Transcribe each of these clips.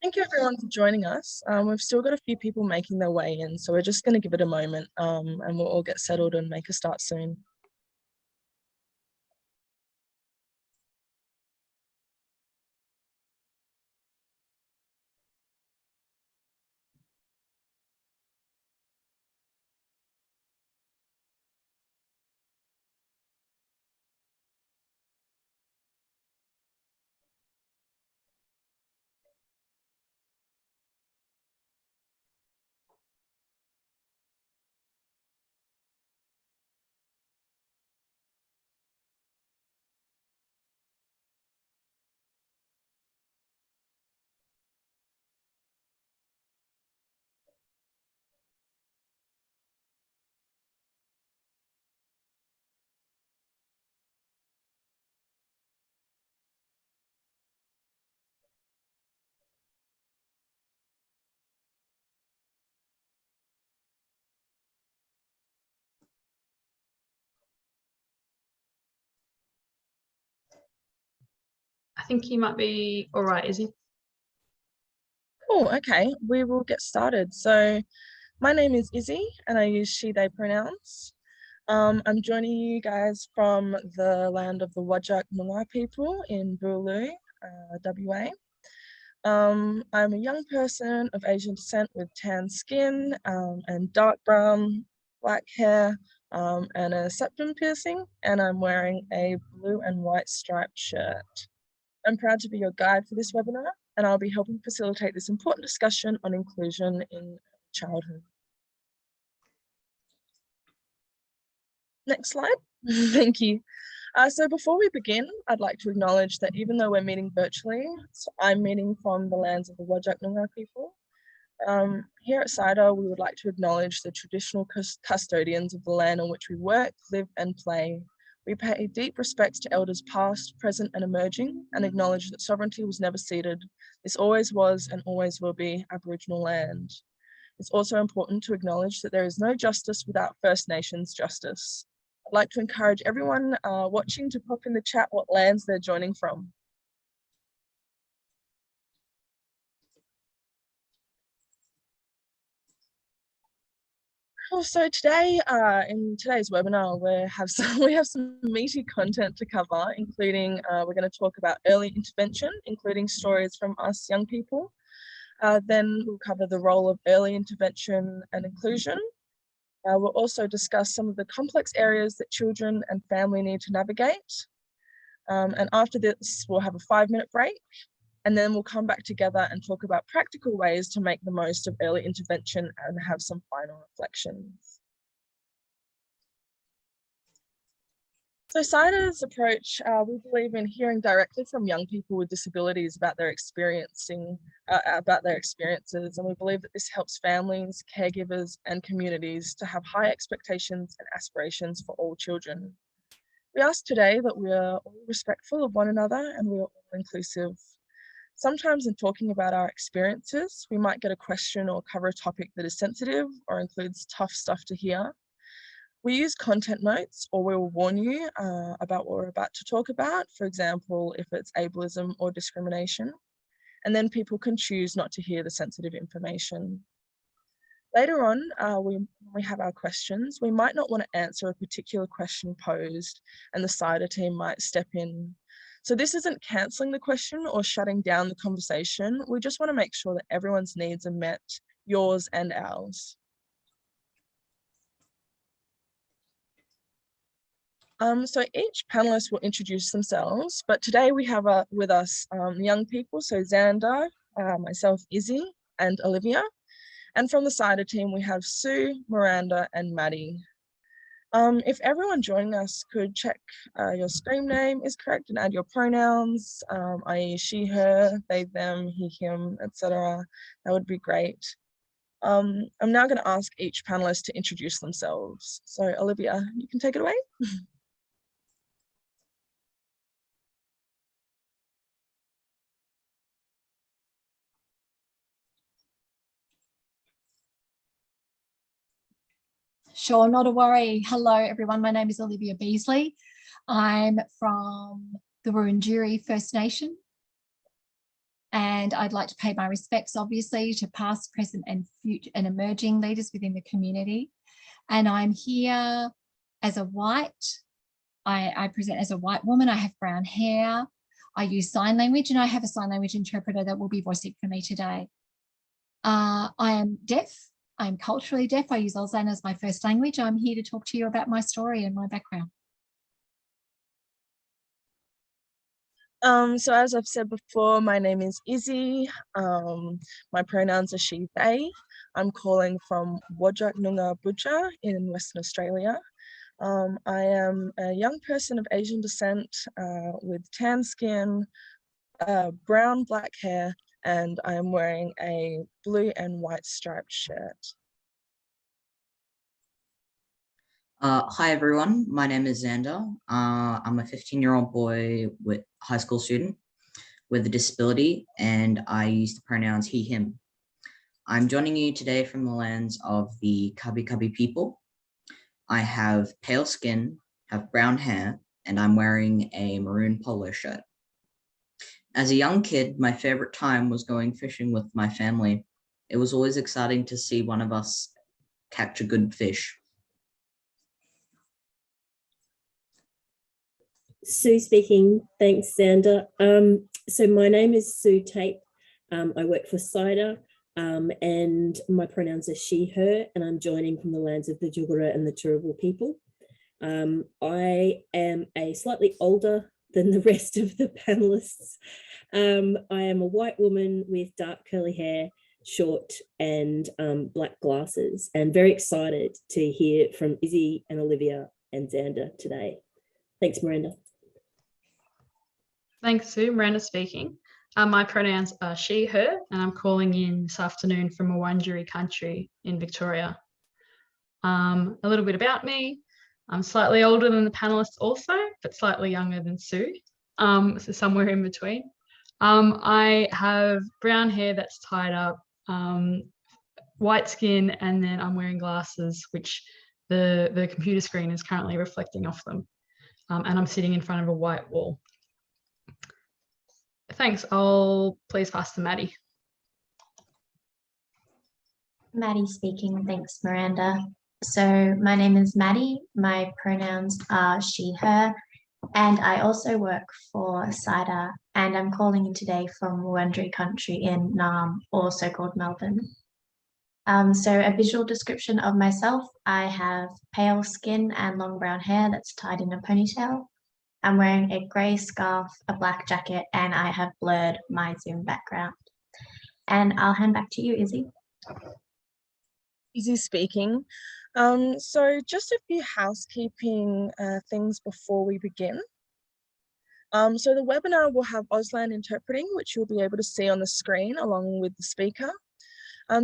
Thank you everyone for joining us. We've still got a few people making their way in, so we're just going to give it a moment and we'll all get settled and make a start soon. I think he might be all right, is he? Cool, okay, we will get started. So my name is Izzy and I use she, they pronouns. I'm joining you guys from the land of the Whadjuk Noongar people in Boorloo, WA. I'm a young person of Asian descent with tan skin and dark brown, black hair and a septum piercing, and I'm wearing a blue and white striped shirt. I'm proud to be your guide for this webinar, and I'll be helping facilitate this important discussion on inclusion in childhood. Next slide. Thank you. So before we begin, I'd like to acknowledge that even though we're meeting virtually, so I'm meeting from the lands of the Whadjuk Noongar people. Here at CYDA, we would like to acknowledge the traditional custodians of the land on which we work, live and play. We pay deep respects to elders past, present and emerging, and acknowledge that sovereignty was never ceded. This always was and always will be Aboriginal land. It's also important to acknowledge that there is no justice without First Nations justice. I'd like to encourage everyone watching to pop in the chat what lands they're joining from. So today, in today's webinar, we have some meaty content to cover, including we're going to talk about early intervention, including stories from us young people. Then we'll cover the role of early intervention and inclusion. We'll also discuss some of the complex areas that children and family need to navigate. And after this, we'll have a 5-minute break. And then we'll come back together and talk about practical ways to make the most of early intervention and have some final reflections. So CYDA's approach, we believe in hearing directly from young people with disabilities about their experiences, and we believe that this helps families, caregivers, and communities to have high expectations and aspirations for all children. We ask today that we are all respectful of one another and we are all inclusive. Sometimes in talking about our experiences, we might get a question or cover a topic that is sensitive or includes tough stuff to hear. We use content notes, or we will warn you about what we're about to talk about, for example, if it's ableism or discrimination, and then people can choose not to hear the sensitive information. Later on, when we have our questions, we might not want to answer a particular question posed, and the CYDA team might step in. So this isn't cancelling the question or shutting down the conversation. We just want to make sure that everyone's needs are met, yours and ours. So each panelist will introduce themselves, but today we have with us young people, so Xander, myself, Izzy, and Olivia. And from the CYDA team, we have Sue, Miranda, and Maddie. If everyone joining us could check your screen name is correct and add your pronouns, i.e. she, her, they, them, he, him, etc. That would be great. I'm now going to ask each panelist to introduce themselves. So Olivia, you can take it away. Sure, not a worry. Hello, everyone. My name is Olivia Beasley. I'm from the Wurundjeri First Nation. and I'd like to pay my respects, obviously, to past, present, and future and emerging leaders within the community. And I'm here as a white. I present as a white woman. I have brown hair. I use sign language, and I have a sign language interpreter that will be voicing for me today. I am deaf. I'm culturally deaf. I use Auslan as my first language. I'm here to talk to you about my story and my background. So as I've said before, my name is Izzy. My pronouns are she, they. I'm calling from Wajak Noongar Budja in Western Australia. I am a young person of Asian descent with tan skin, brown black hair, and I am wearing a blue and white striped shirt. Hi everyone, my name is Xander. I'm a 15-year-old boy with high school student with a disability, and I use the pronouns he, him. I'm joining you today from the lands of the Kabi Kabi people. I have pale skin, have brown hair, and I'm wearing a maroon polo shirt. As a young kid, my favorite time was going fishing with my family. It was always exciting to see one of us catch a good fish. Sue speaking. Thanks, Xander. So my name is Sue Tate. I work for CYDA, and my pronouns are she, her, and I'm joining from the lands of the Jugara and the Turrbal people. I am a slightly older than the rest of the panelists. I am a white woman with dark curly hair, short and black glasses, and very excited to hear from Izzy and Olivia and Xander today. Thanks, Miranda. Thanks, Sue. Miranda speaking. My pronouns are she, her, and I'm calling in this afternoon from a Wurundjeri country in Victoria. A little bit about me. I'm slightly older than the panelists also, but slightly younger than Sue, so somewhere in between. I have brown hair that's tied up, white skin, and then I'm wearing glasses, which the computer screen is currently reflecting off them. And I'm sitting in front of a white wall. Thanks. I'll please pass to Maddie. Maddie speaking. Thanks, Miranda. So my name is Maddie. My pronouns are she, her, and I also work for CYDA, and I'm calling in today from Wurundjeri country in Naarm, also called Melbourne. So a visual description of myself: I have pale skin and long brown hair that's tied in a ponytail. I'm wearing a grey scarf, a black jacket, and I have blurred my Zoom background. And I'll hand back to you, Izzy. Izzy speaking. So just a few housekeeping things before we begin. So the webinar will have Auslan interpreting, which you'll be able to see on the screen along with the speaker.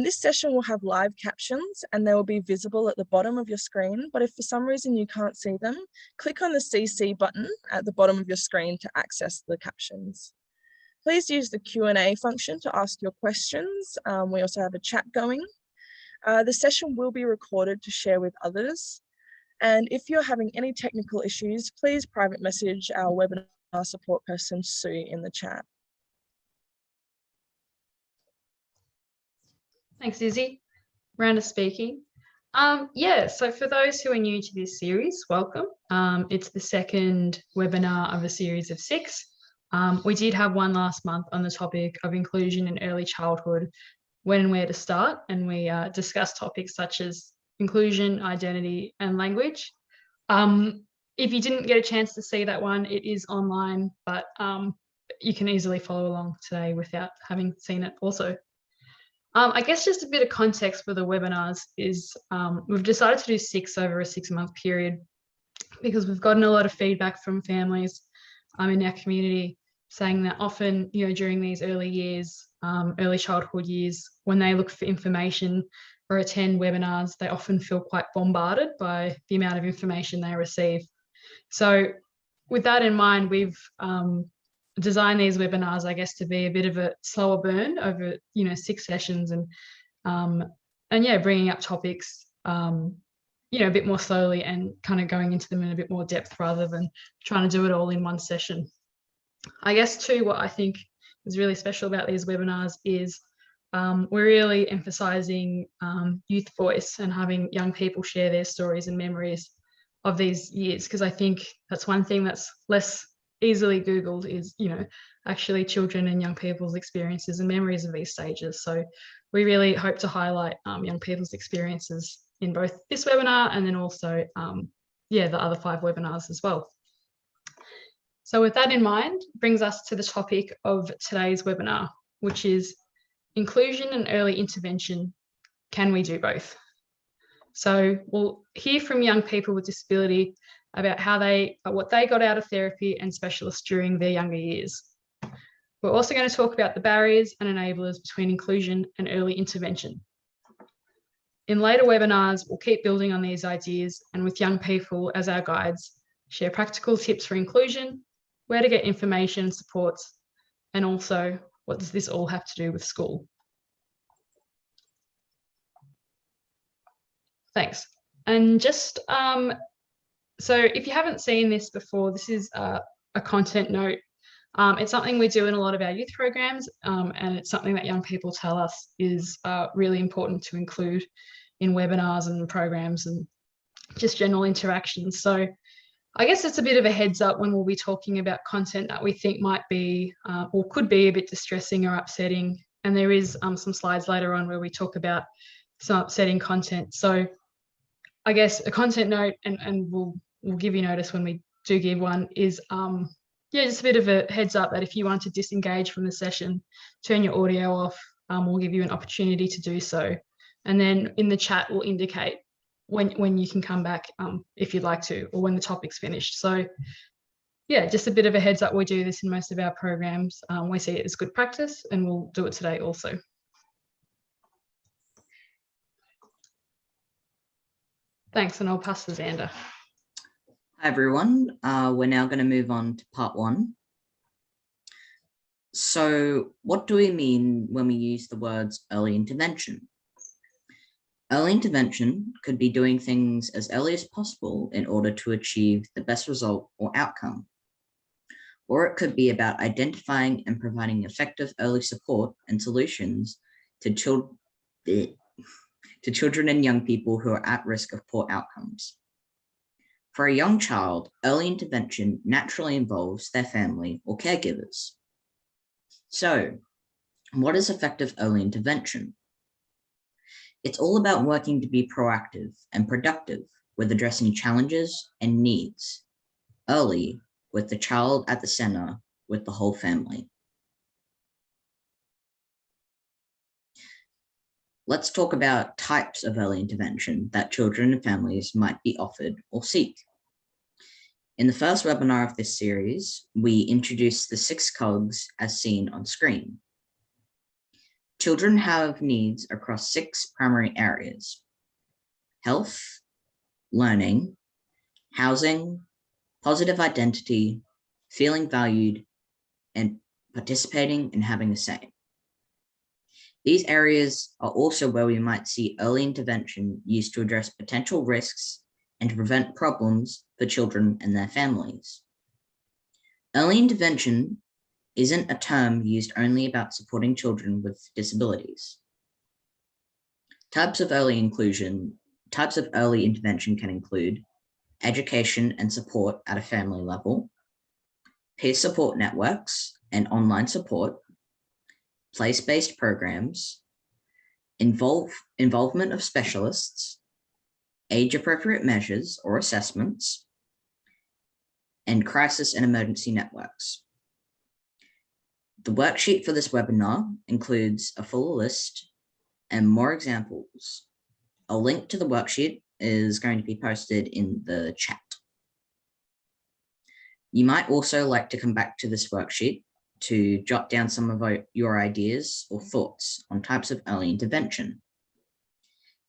This session will have live captions, and they will be visible at the bottom of your screen, but if for some reason you can't see them, click on the CC button at the bottom of your screen to access the captions. Please use the Q&A function to ask your questions. We also have a chat going. The session will be recorded to share with others. And if you're having any technical issues, please private message our webinar support person, Sue, in the chat. Thanks, Izzy. Miranda speaking. So for those who are new to this series, welcome. It's the second webinar of a series of 6. We did have one last month on the topic of inclusion in early childhood, when and where to start, and we discussed topics such as inclusion, identity, and language. If you didn't get a chance to see that one, it is online, but you can easily follow along today without having seen it also. I guess just a bit of context for the webinars is we've decided to do 6 over a 6-month period because we've gotten a lot of feedback from families in our community saying that often, during these early years, early childhood years, when they look for information or attend webinars, they often feel quite bombarded by the amount of information they receive. So with that in mind, we've design these webinars, I guess, to be a bit of a slower burn over, 6 sessions, and bringing up topics, a bit more slowly and kind of going into them in a bit more depth rather than trying to do it all in one session. I guess too, what I think is really special about these webinars is we're really emphasising youth voice and having young people share their stories and memories of these years, because I think that's one thing that's less easily Googled is, actually children and young people's experiences and memories of these stages. So we really hope to highlight young people's experiences in both this webinar and then also, the other 5 webinars as well. So with that in mind, brings us to the topic of today's webinar, which is inclusion and early intervention. Can we do both? So we'll hear from young people with disability about what they got out of therapy and specialists during their younger years. We're also going to talk about the barriers and enablers between inclusion and early intervention. In later webinars, we'll keep building on these ideas and with young people as our guides, share practical tips for inclusion, where to get information and supports, and also what does this all have to do with school. Thanks. And just, so if you haven't seen this before, this is a content note. It's something we do in a lot of our youth programs, and it's something that young people tell us is really important to include in webinars and programs and just general interactions. So I guess it's a bit of a heads up when we'll be talking about content that we think might be or could be a bit distressing or upsetting. And there is some slides later on where we talk about some upsetting content. So I guess a content note, and we'll give you notice when we do give one, is just a bit of a heads up that if you want to disengage from the session, turn your audio off, we'll give you an opportunity to do so. And then in the chat, we'll indicate when you can come back if you'd like to, or when the topic's finished. So yeah, just a bit of a heads up. We do this in most of our programs. We see it as good practice, and we'll do it today also. Thanks, and I'll pass to Xander. Hi everyone, we're now going to move on to part 1. So what do we mean when we use the words early intervention? Early intervention could be doing things as early as possible in order to achieve the best result or outcome. Or it could be about identifying and providing effective early support and solutions to children and young people who are at risk of poor outcomes. For a young child, early intervention naturally involves their family or caregivers. So, what is effective early intervention? It's all about working to be proactive and productive with addressing challenges and needs early, with the child at the center, with the whole family. Let's talk about types of early intervention that children and families might be offered or seek. In the first webinar of this series, we introduced the 6 cogs as seen on screen. Children have needs across 6 primary areas: health, learning, housing, positive identity, feeling valued, and participating and having a say. These areas are also where we might see early intervention used to address potential risks and to prevent problems for children and their families. Early intervention isn't a term used only about supporting children with disabilities. Types of early intervention can include education and support at a family level, peer support networks and online support, place-based programs, involvement of specialists, age-appropriate measures or assessments, and crisis and emergency networks. The worksheet for this webinar includes a full list and more examples. A link to the worksheet is going to be posted in the chat. You might also like to come back to this worksheet to jot down some of your ideas or thoughts on types of early intervention.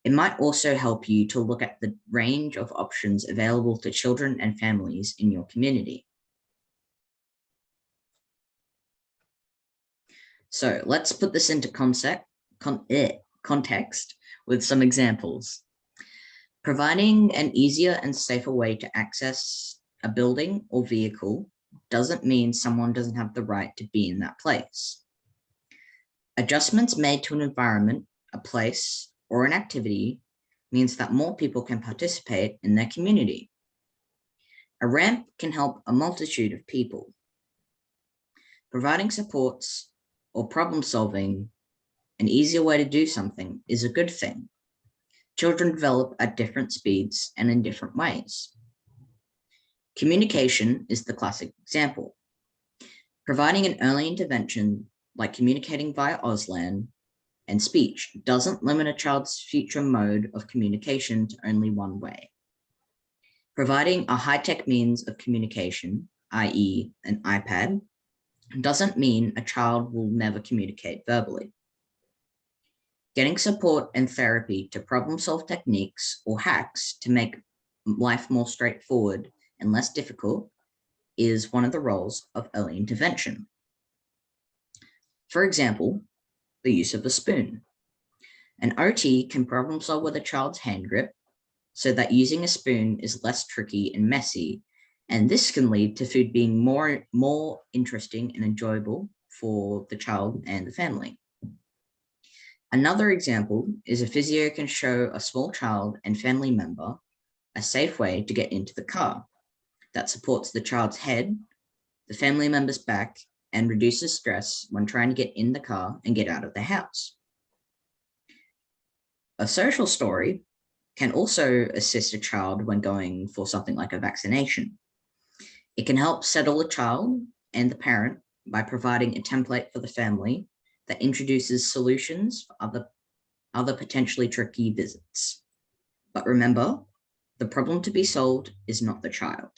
It might also help you to look at the range of options available to children and families in your community. So let's put this into context with some examples. Providing an easier and safer way to access a building or vehicle doesn't mean someone doesn't have the right to be in that place. Adjustments made to an environment, a place, or an activity means that more people can participate in their community. A ramp can help a multitude of people. Providing supports or problem solving, an easier way to do something, is a good thing. Children develop at different speeds and in different ways. Communication is the classic example. Providing an early intervention, like communicating via Auslan and speech, doesn't limit a child's future mode of communication to only one way. Providing a high-tech means of communication, i.e. an iPad, doesn't mean a child will never communicate verbally. Getting support and therapy to problem-solve techniques or hacks to make life more straightforward and less difficult is one of the roles of early intervention. For example, the use of a spoon. An OT can problem solve with a child's hand grip so that using a spoon is less tricky and messy, and this can lead to food being more interesting and enjoyable for the child and the family. Another example is a physio can show a small child and family member a safe way to get into the car that supports the child's head, the family member's back, and reduces stress when trying to get in the car and get out of the house. A social story can also assist a child when going for something like a vaccination. It can help settle a child and the parent by providing a template for the family that introduces solutions for other potentially tricky visits. But remember, the problem to be solved is not the child.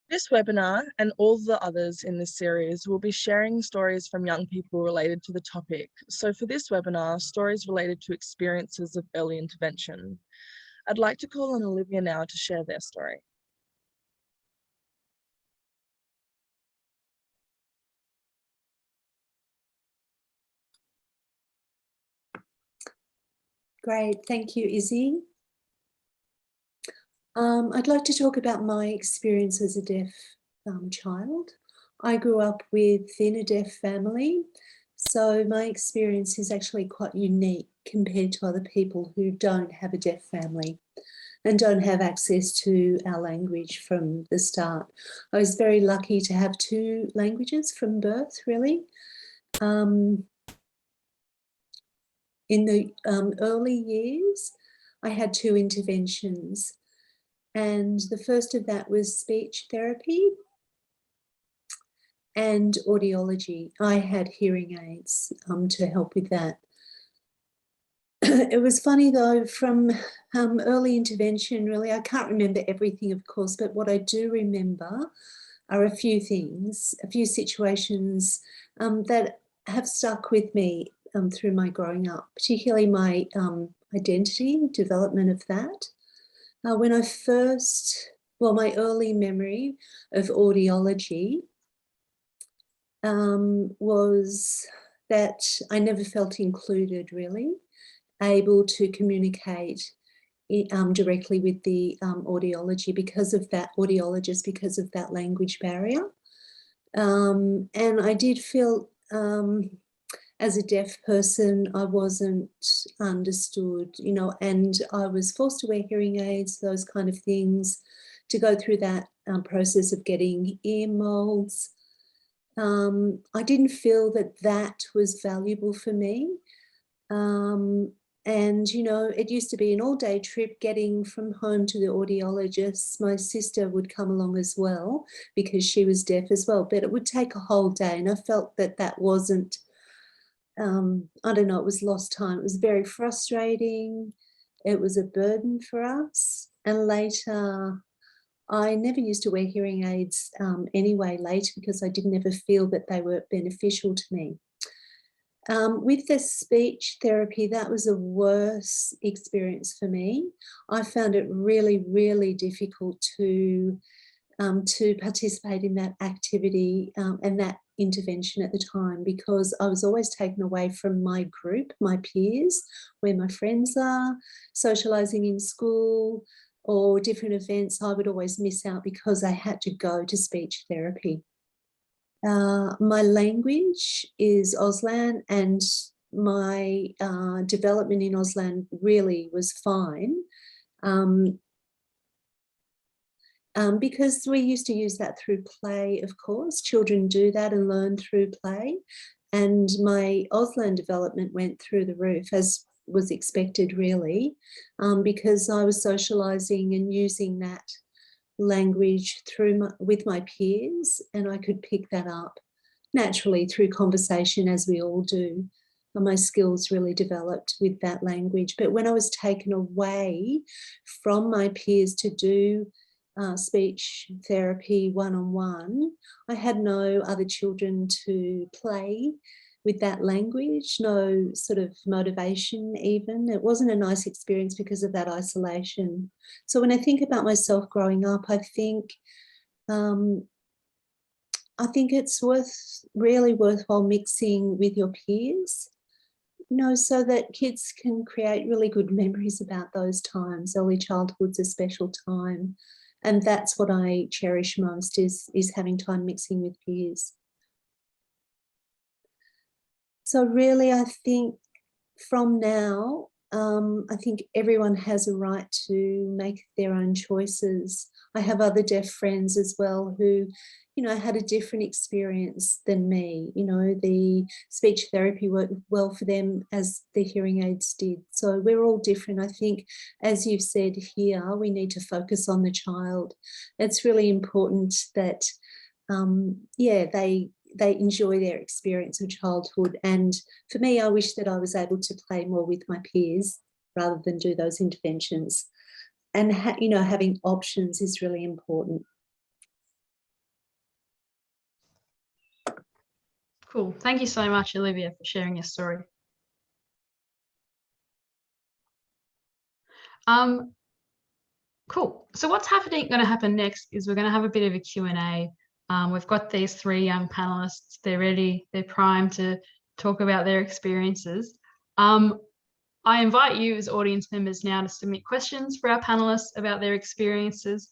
This webinar and all the others in this series will be sharing stories from young people related to the topic. So for this webinar, stories related to experiences of early intervention. I'd like to call on Olivia now to share their story. Great, thank you, Izzy. I'd like to talk about my experience as a deaf child. I grew up within a deaf family, so my experience is actually quite unique compared to other people who don't have a deaf family and don't have access to our language from the start. I was very lucky to have 2 languages from birth, really. In the early years, I had 2 interventions, and the first of that was speech therapy and audiology. I had hearing aids to help with that. It was funny though, from early intervention, really, I can't remember everything, of course, but what I do remember are a few things, a few situations that have stuck with me through my growing up, particularly my identity, development of that. When I first, well, my early memory of audiology was that I never felt included, really, able to communicate directly with the audiologist because of that language barrier. And I did feel as a deaf person, I wasn't understood, you know, and I was forced to wear hearing aids, those kind of things, to go through that process of getting ear molds. I didn't feel that that was valuable for me. And, you know, it used to be an all-day trip getting from home to the audiologist. My sister would come along as well because she was deaf as well, but it would take a whole day. And I felt that that wasn't, I don't know, it was lost time. It was very frustrating. It was a burden for us. And later, I never used to wear hearing aids anyway later because I didn't ever feel that they were beneficial to me. With the speech therapy, that was a worse experience for me. I found it really, really difficult to participate in that activity and that intervention at the time, because I was always taken away from my group, my peers, where my friends are, socialising in school or different events. I would always miss out because I had to go to speech therapy. My language is Auslan, and my development in Auslan really was fine. Because we used to use that through play, of course. Children do that and learn through play. And my Auslan development went through the roof, as was expected, really, because I was socialising and using that language with my peers, and I could pick that up naturally through conversation, as we all do. And my skills really developed with that language. But when I was taken away from my peers to do speech therapy one-on-one, I had no other children to play with that language, no sort of motivation even. It wasn't a nice experience because of that isolation. So when I think about myself growing up, I think it's really worthwhile mixing with your peers, you know, so that kids can create really good memories about those times. Early childhood's a special time. And that's what I cherish most, is having time mixing with peers. So really, I think from now, I think everyone has a right to make their own choices. I have other deaf friends as well who, you know, had a different experience than me. You know, the speech therapy worked well for them as the hearing aids did. So we're all different. I think, as you've said here, we need to focus on the child. It's really important that, they enjoy their experience of childhood. And for me, I wish that I was able to play more with my peers rather than do those interventions. And, having options is really important. Cool. Thank you so much, Olivia, for sharing your story. Cool. So what's going to happen next is we're going to have a bit of a Q&A. We've got these 3 young panelists. They're ready. They're primed to talk about their experiences. I invite you as audience members now to submit questions for our panelists about their experiences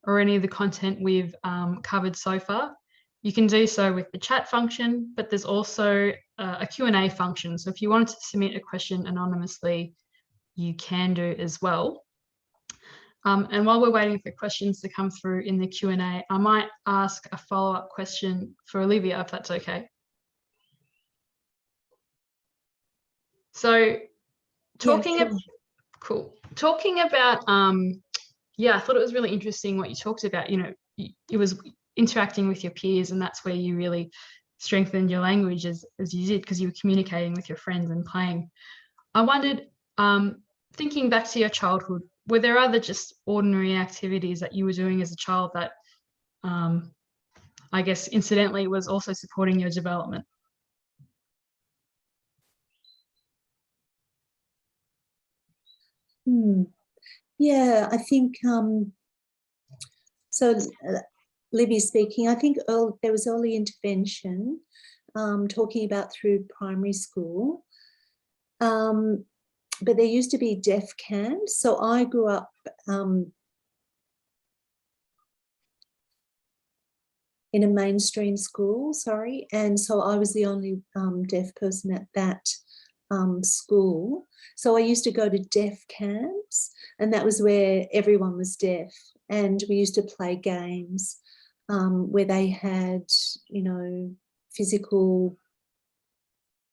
or any of the content we've covered so far. You can do so with the chat function, but there's also a Q&A function. So if you wanted to submit a question anonymously, you can do as well. And while we're waiting for questions to come through in the Q&A, I might ask a follow-up question for Olivia, if that's okay. So talking about, I thought it was really interesting what you talked about. You know, it was interacting with your peers, and that's where you really strengthened your language as you did, because you were communicating with your friends and playing. I wondered, thinking back to your childhood, were there other just ordinary activities that you were doing as a child that I guess incidentally was also supporting your development? Yeah, I think so. Libby speaking, I think there was early intervention, talking about through primary school. But there used to be deaf camps. So I grew up in a mainstream school, and so I was the only deaf person at that school. So I used to go to deaf camps, and that was where everyone was deaf. And we used to play games where they had, physical,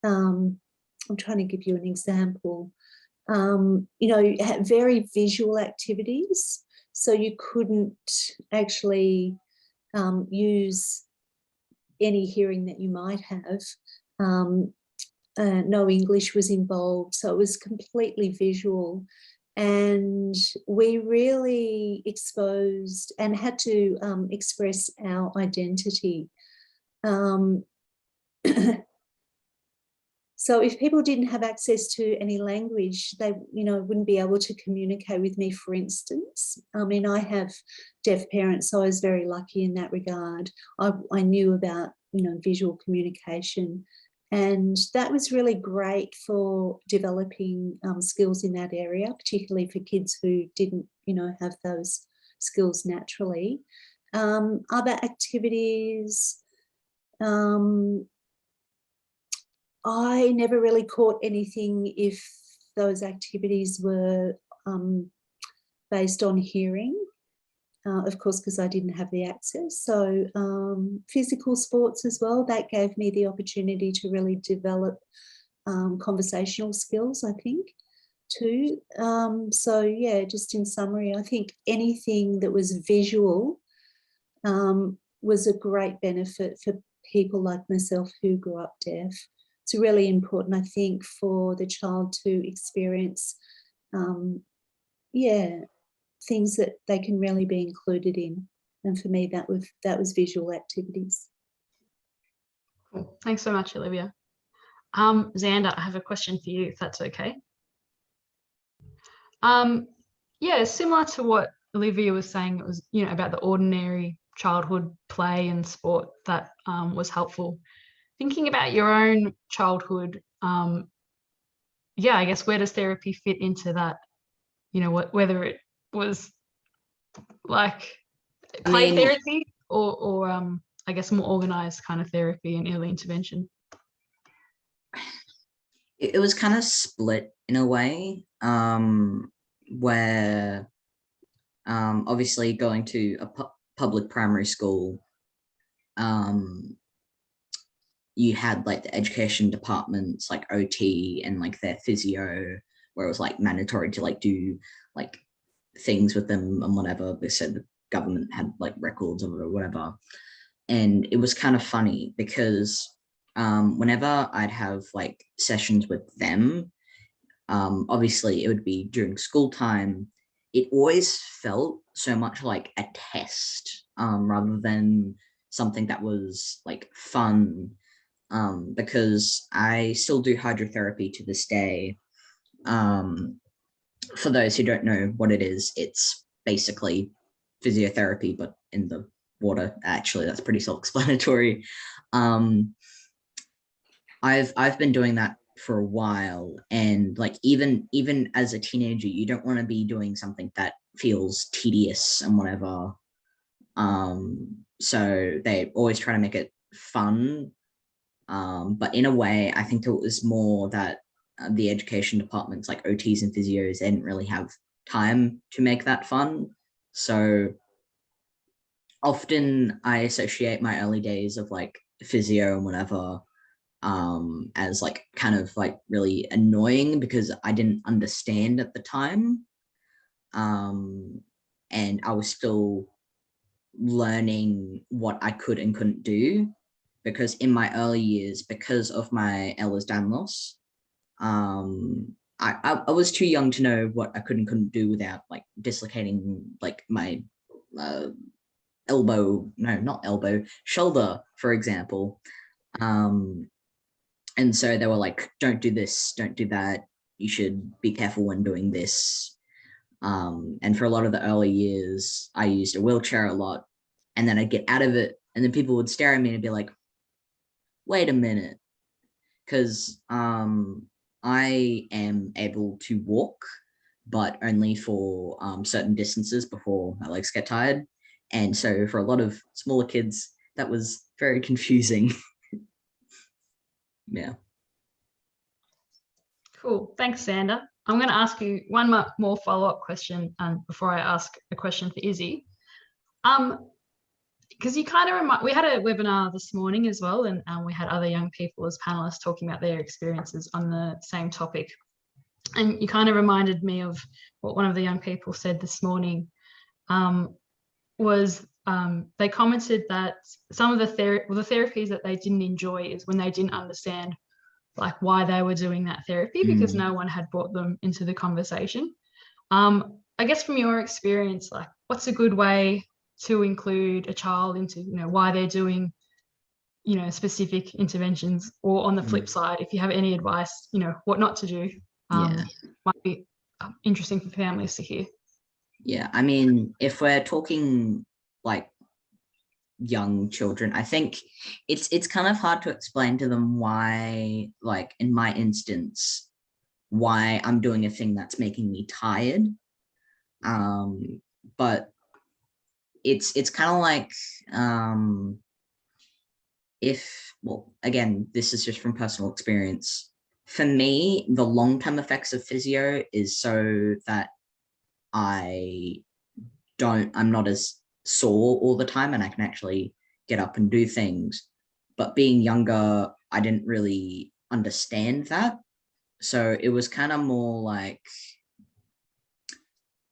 I'm trying to give you an example, had very visual activities. So you couldn't actually use any hearing that you might have. No English was involved, so it was completely visual. And we really exposed and had to express our identity. So if people didn't have access to any language, they, wouldn't be able to communicate with me, for instance. I mean, I have deaf parents, so I was very lucky in that regard. I knew about visual communication. And that was really great for developing skills in that area, particularly for kids who didn't, have those skills naturally. Other activities, I never really caught anything if those activities were based on hearing, of course, because I didn't have the access. So physical sports as well, that gave me the opportunity to really develop conversational skills, I think, too. So yeah, just in summary, I think anything that was visual was a great benefit for people like myself who grew up deaf. It's really important, I think, for the child to experience, things that they can really be included in. And for me, that was visual activities. Cool. Thanks so much, Olivia. Xander, I have a question for you, if that's okay. Yeah, similar to what Olivia was saying, it was, about the ordinary childhood play and sport that was helpful. Thinking about your own childhood, I guess, where does therapy fit into that? Whether it was like play therapy or I guess more organized kind of therapy and early intervention. It was kind of split in a way, where obviously going to a public primary school, you had like the education departments like OT and like their physio, where it was like mandatory to like do like things with them and whatever. They said the government had like records of it or whatever. And it was kind of funny because whenever I'd have like sessions with them, obviously it would be during school time. It always felt so much like a test rather than something that was like fun, because I still do hydrotherapy to this day. For those who don't know what it is, it's basically physiotherapy, but in the water. Actually, that's pretty self-explanatory. I've been doing that for a while, and like even as a teenager, you don't want to be doing something that feels tedious and whatever. So they always try to make it fun. But in a way, I think it was more that the education departments like OTs and physios, they didn't really have time to make that fun. So often I associate my early days of like physio and whatever as like kind of like really annoying because I didn't understand at the time. And I was still learning what I could and couldn't do, because in my early years, because of my Ehlers-Danlos, I was too young to know what I could and couldn't do without like dislocating like my shoulder, for example. And so they were like, don't do this, don't do that. You should be careful when doing this. And for a lot of the early years, I used a wheelchair a lot, and then I'd get out of it, and then people would stare at me and be like, wait a minute, because I am able to walk, but only for certain distances before my legs get tired. And so for a lot of smaller kids, that was very confusing. Yeah. Cool. Thanks, Xander. I'm going to ask you one more follow-up question before I ask a question for Izzy. Because you kind of we had a webinar this morning as well, and we had other young people as panelists talking about their experiences on the same topic. And you kind of reminded me of what one of the young people said this morning, was they commented that some of the therapies that they didn't enjoy is when they didn't understand like why they were doing that therapy, because no one had brought them into the conversation. I guess from your experience, like what's a good way to include a child into, why they're doing, specific interventions, or on the flip side, if you have any advice, what not to do, might be interesting for families to hear. Yeah, I mean, if we're talking like young children. I think it's kind of hard to explain to them why, like in my instance, why I'm doing a thing that's making me tired. But it's kind of like well, again, this is just from personal experience. For me, the long-term effects of physio is so that I'm not as sore all the time and I can actually get up and do things. But being younger, I didn't really understand that. So it was kind of more like,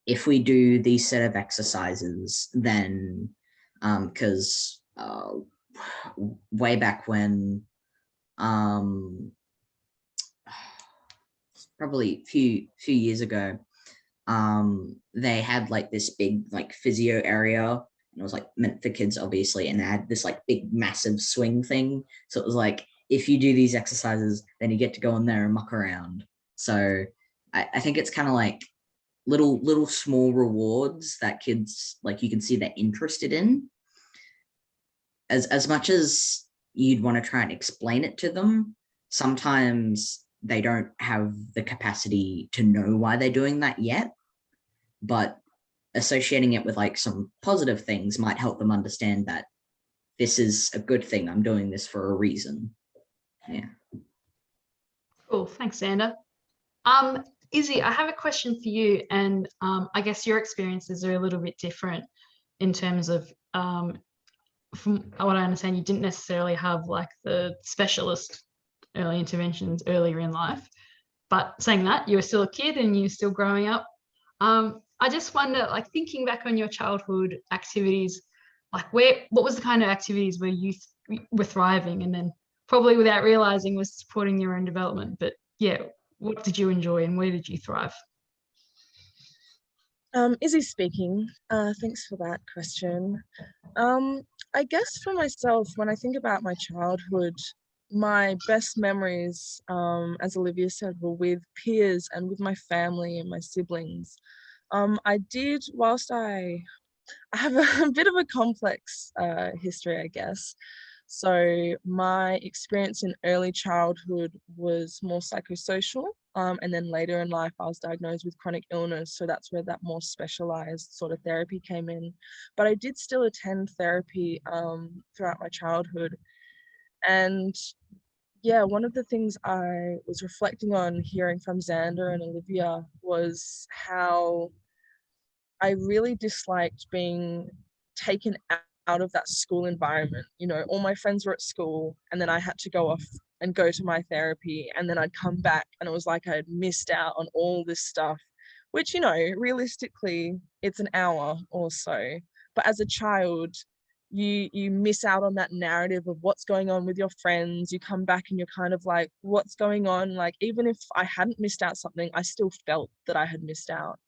if we do these set of exercises, then because way back when, probably a few years ago, they had like this big like physio area, and it was like meant for kids obviously, and they had this like big massive swing thing. So it was like, if you do these exercises, then you get to go in there and muck around. So I think it's kind of like little small rewards that kids, like, you can see they're interested in. As much as you'd want to try and explain it to them, sometimes they don't have the capacity to know why they're doing that yet. But associating it with like some positive things might help them understand that this is a good thing. I'm doing this for a reason. Yeah. Cool. Thanks, Xander. Izzy, I have a question for you, and I guess your experiences are a little bit different in terms of, from what I understand, you didn't necessarily have like the specialist early interventions earlier in life, but saying that, you were still a kid and you're still growing up. I just wonder, like, thinking back on your childhood activities, like what was the kind of activities where you were thriving, and then probably without realizing was supporting your own development? But yeah, what did you enjoy and where did you thrive? Izzy speaking. Thanks for that question. I guess for myself, when I think about my childhood, my best memories, as Olivia said, were with peers and with my family and my siblings. I did, whilst I have a bit of a complex history, I guess. So my experience in early childhood was more psychosocial, and then later in life I was diagnosed with chronic illness, so that's where that more specialized sort of therapy came in. But I did still attend therapy throughout my childhood. And yeah, one of the things I was reflecting on hearing from Xander and Olivia was how I really disliked being taken out of that school environment. You know, all my friends were at school and then I had to go off and go to my therapy, and then I'd come back and it was like I had missed out on all this stuff, which, you know, realistically it's an hour or so. But as a child, you miss out on that narrative of what's going on with your friends. You come back and you're kind of like, what's going on? Like, even if I hadn't missed out something, I still felt that I had missed out.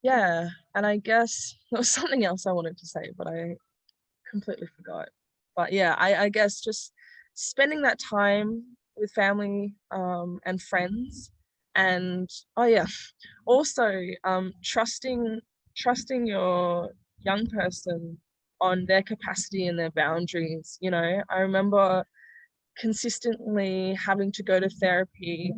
Yeah, and I guess there was something else I wanted to say, but I completely forgot. But yeah, I guess just spending that time with family and friends, and oh yeah, also trusting your young person on their capacity and their boundaries. You know, I remember consistently having to go to therapy.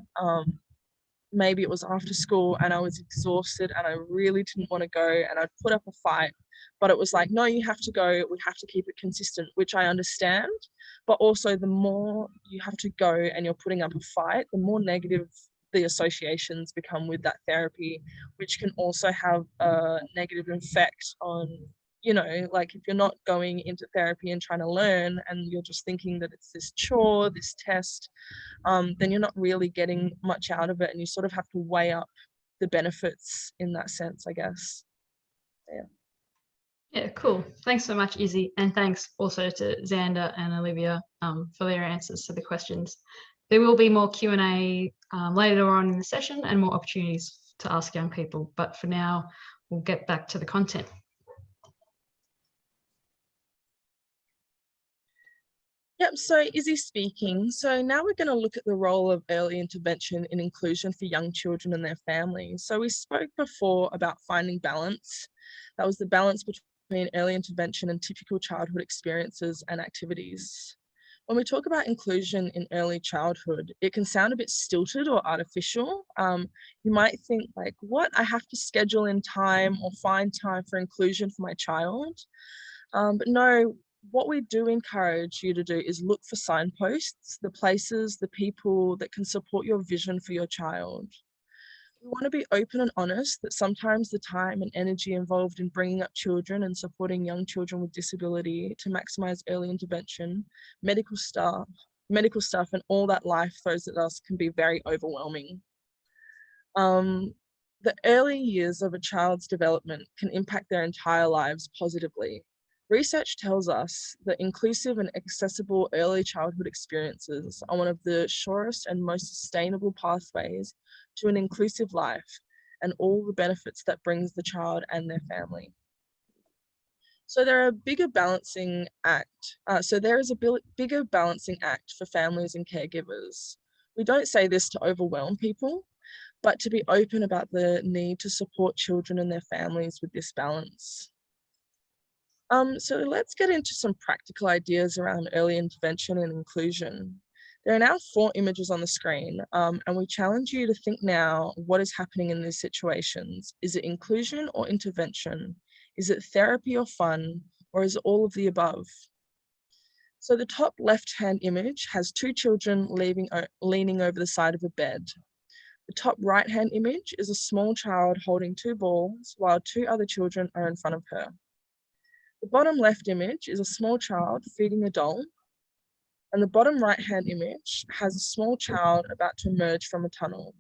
Maybe it was after school and I was exhausted and I really didn't want to go, and I'd put up a fight, but it was like, no, you have to go, we have to keep it consistent, which I understand. But also, the more you have to go and you're putting up a fight, the more negative the associations become with that therapy, which can also have a negative effect on, you know, like if you're not going into therapy and trying to learn and you're just thinking that it's this chore, this test, then you're not really getting much out of it, and you sort of have to weigh up the benefits in that sense, I guess. Yeah, cool. Thanks so much, Izzy, and thanks also to Xander and Olivia for their answers to the questions. There will be more Q&A later on in the session and more opportunities to ask young people, but for now we'll get back to the content. Yep, so Izzy speaking. So now we're going to look at the role of early intervention in inclusion for young children and their families. So we spoke before about finding balance. That was the balance between between early intervention and typical childhood experiences and activities. When we talk about inclusion in early childhood, it can sound a bit stilted or artificial. You might think like, what? I have to schedule in time or find time for inclusion for my child. But no, what we do encourage you to do is look for signposts, the places, the people that can support your vision for your child. We want to be open and honest that sometimes the time and energy involved in bringing up children and supporting young children with disability to maximize early intervention, medical staff, and all that life throws at us can be very overwhelming. The early years of a child's development can impact their entire lives positively. Research tells us that inclusive and accessible early childhood experiences are one of the surest and most sustainable pathways to an inclusive life and all the benefits that brings the child and their family. So there is a bigger balancing act for families and caregivers. We don't say this to overwhelm people, but to be open about the need to support children and their families with this balance. So let's get into some practical ideas around early intervention and inclusion. There are now 4 images on the screen, and we challenge you to think now what is happening in these situations. Is it inclusion or intervention? Is it therapy or fun? Or is it all of the above? So the top left-hand image has 2 children leaning over the side of a bed. The top right-hand image is a small child holding 2 balls while 2 other children are in front of her. The bottom left image is a small child feeding a doll, and the bottom right-hand image has a small child about to emerge from a tunnel.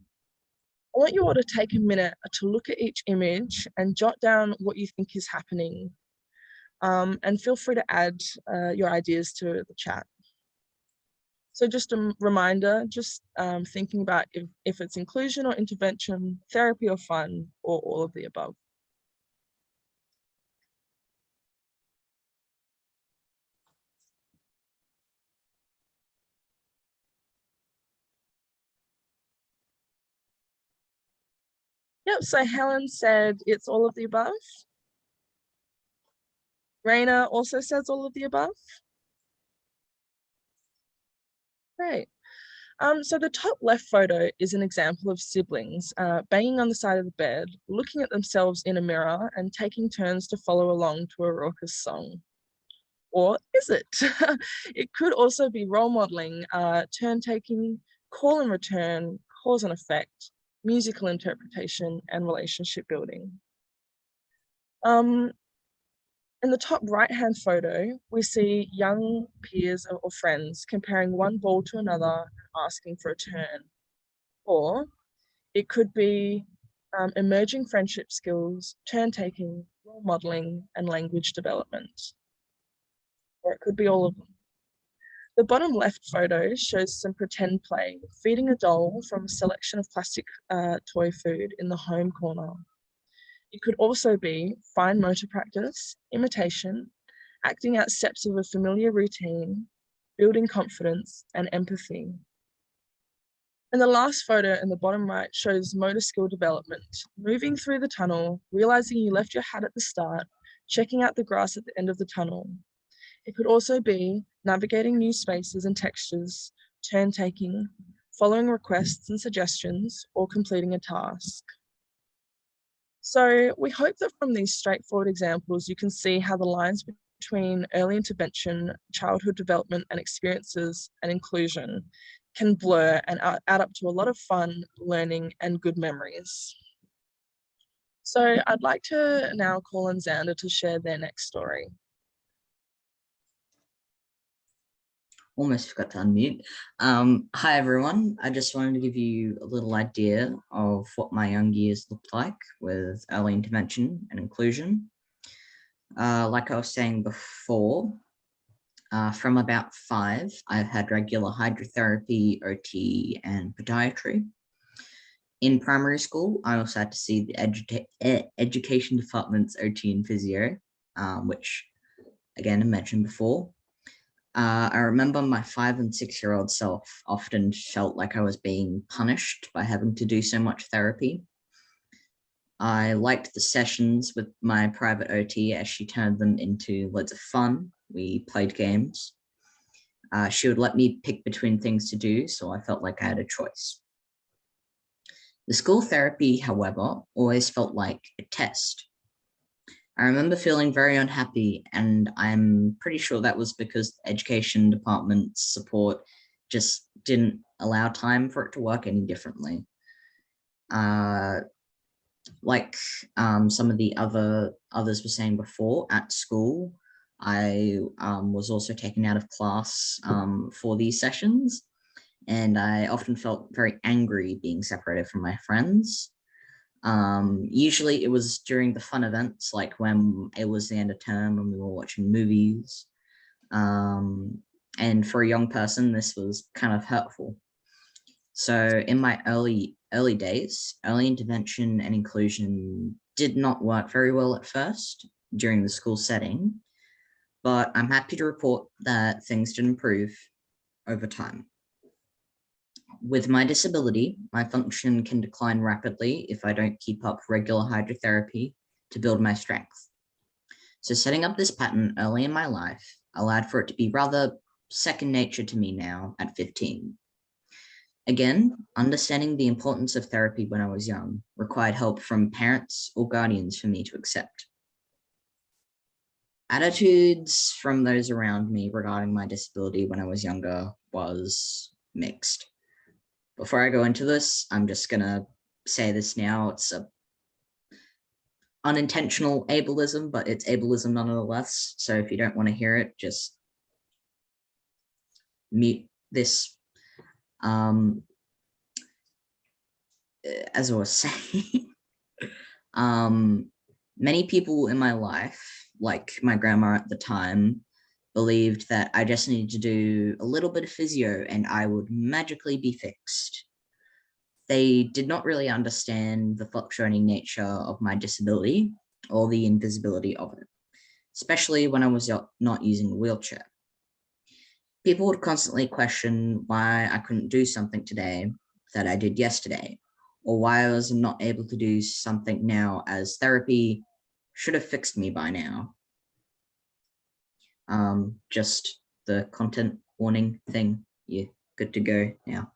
I want you all to take a minute to look at each image and jot down what you think is happening, and feel free to add your ideas to the chat. So just a reminder, just thinking about if it's inclusion or intervention, therapy or fun, or all of the above. Yep, so Helen said it's all of the above. Raina also says all of the above. Great. So the top left photo is an example of siblings banging on the side of the bed, looking at themselves in a mirror and taking turns to follow along to a raucous song. Or is it? It could also be role modeling, turn taking, call and return, cause and effect, musical interpretation, and relationship building. In the top right-hand photo, we see young peers or friends comparing one ball to another and asking for a turn. Or it could be emerging friendship skills, turn-taking, role modeling, and language development. Or it could be all of them. The bottom left photo shows some pretend play, feeding a doll from a selection of plastic toy food in the home corner. It could also be fine motor practice, imitation, acting out steps of a familiar routine, building confidence, and empathy. And the last photo in the bottom right shows motor skill development, moving through the tunnel, realizing you left your hat at the start, checking out the grass at the end of the tunnel. It could also be navigating new spaces and textures, turn taking, following requests and suggestions, or completing a task. So we hope that from these straightforward examples, you can see how the lines between early intervention, childhood development and experiences and inclusion can blur and add up to a lot of fun, learning and good memories. So I'd like to now call on Xander to share their next story. Almost forgot to unmute. Hi everyone, I just wanted to give you a little idea of what my young years looked like with early intervention and inclusion. Like I was saying before, from about 5, I've had regular hydrotherapy, OT and podiatry. In primary school, I also had to see the education department's OT and physio, which again I mentioned before. I remember my 5 and 6-year-old self often felt like I was being punished by having to do so much therapy. I liked the sessions with my private OT as she turned them into loads of fun. We played games. She would let me pick between things to do, so I felt like I had a choice. The school therapy, however, always felt like a test. I remember feeling very unhappy, and I'm pretty sure that was because the education department's support just didn't allow time for it to work any differently. Like some of the others were saying before, at school, I was also taken out of class for these sessions, and I often felt very angry being separated from my friends. Usually it was during the fun events, like when it was the end of term and we were watching movies. And for a young person, this was kind of hurtful. So in my early days, early intervention and inclusion did not work very well at first during the school setting, but I'm happy to report that things did improve over time. With my disability, my function can decline rapidly if I don't keep up regular hydrotherapy to build my strength. So setting up this pattern early in my life allowed for it to be rather second nature to me now at 15. Again, understanding the importance of therapy when I was young required help from parents or guardians for me to accept. Attitudes from those around me regarding my disability when I was younger was mixed. Before I go into this, I'm just gonna say this now. It's a unintentional ableism, but it's ableism nonetheless. So if you don't want to hear it, just mute this. As I was saying, many people in my life, like my grandma at the time, believed that I just needed to do a little bit of physio and I would magically be fixed. They did not really understand the fluctuating nature of my disability or the invisibility of it, especially when I was not using a wheelchair. People would constantly question why I couldn't do something today that I did yesterday, or why I was not able to do something now, as therapy should have fixed me by now. Just the content warning thing, you're good to go now.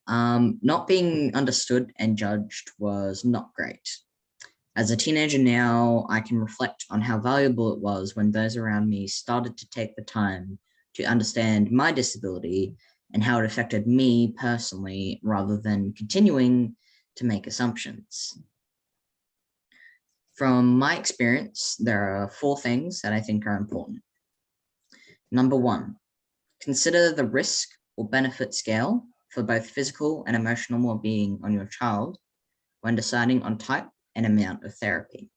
Not being understood and judged was not great. As a teenager now, I can reflect on how valuable it was when those around me started to take the time to understand my disability and how it affected me personally, rather than continuing to make assumptions. From my experience, there are 4 things that I think are important. Number 1, consider the risk or benefit scale for both physical and emotional well-being on your child when deciding on type and amount of therapy.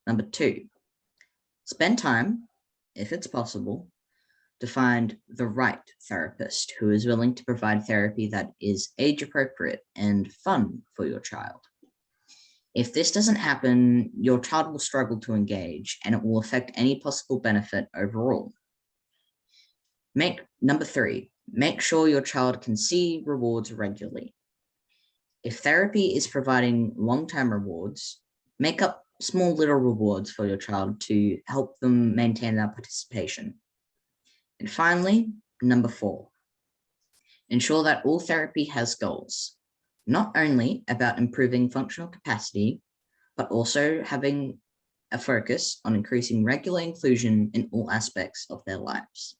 Number 2, spend time, if it's possible, to find the right therapist who is willing to provide therapy that is age-appropriate and fun for your child. If this doesn't happen, your child will struggle to engage and it will affect any possible benefit overall. Number 3, make sure your child can see rewards regularly. If therapy is providing long-term rewards, make up small little rewards for your child to help them maintain their participation. And finally, number 4, ensure that all therapy has goals, not only about improving functional capacity, but also having a focus on increasing regular inclusion in all aspects of their lives.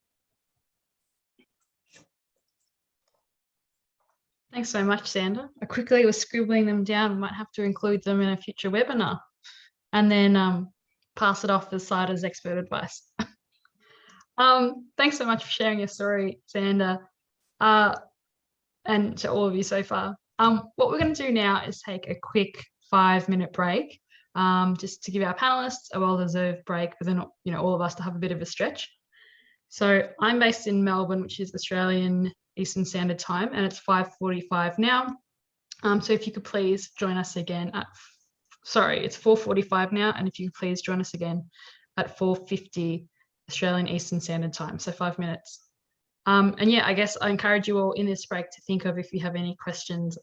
Thanks so much, Xander. I quickly was scribbling them down. We might have to include them in a future webinar and then pass it off as CYDA's expert advice. Thanks so much for sharing your story, Xander, and to all of you so far. What we're going to do now is take a quick 5-minute break, just to give our panelists a well-deserved break, but then all of us to have a bit of a stretch. So I'm based in Melbourne, which is Australian Eastern Standard Time, and it's 5:45 now. So if you could please join us again at, it's 4:45 now, and if you could please join us again at 4:50 Australian Eastern Standard Time, so 5 minutes. And yeah, I guess I encourage you all in this break to think of if you have any questions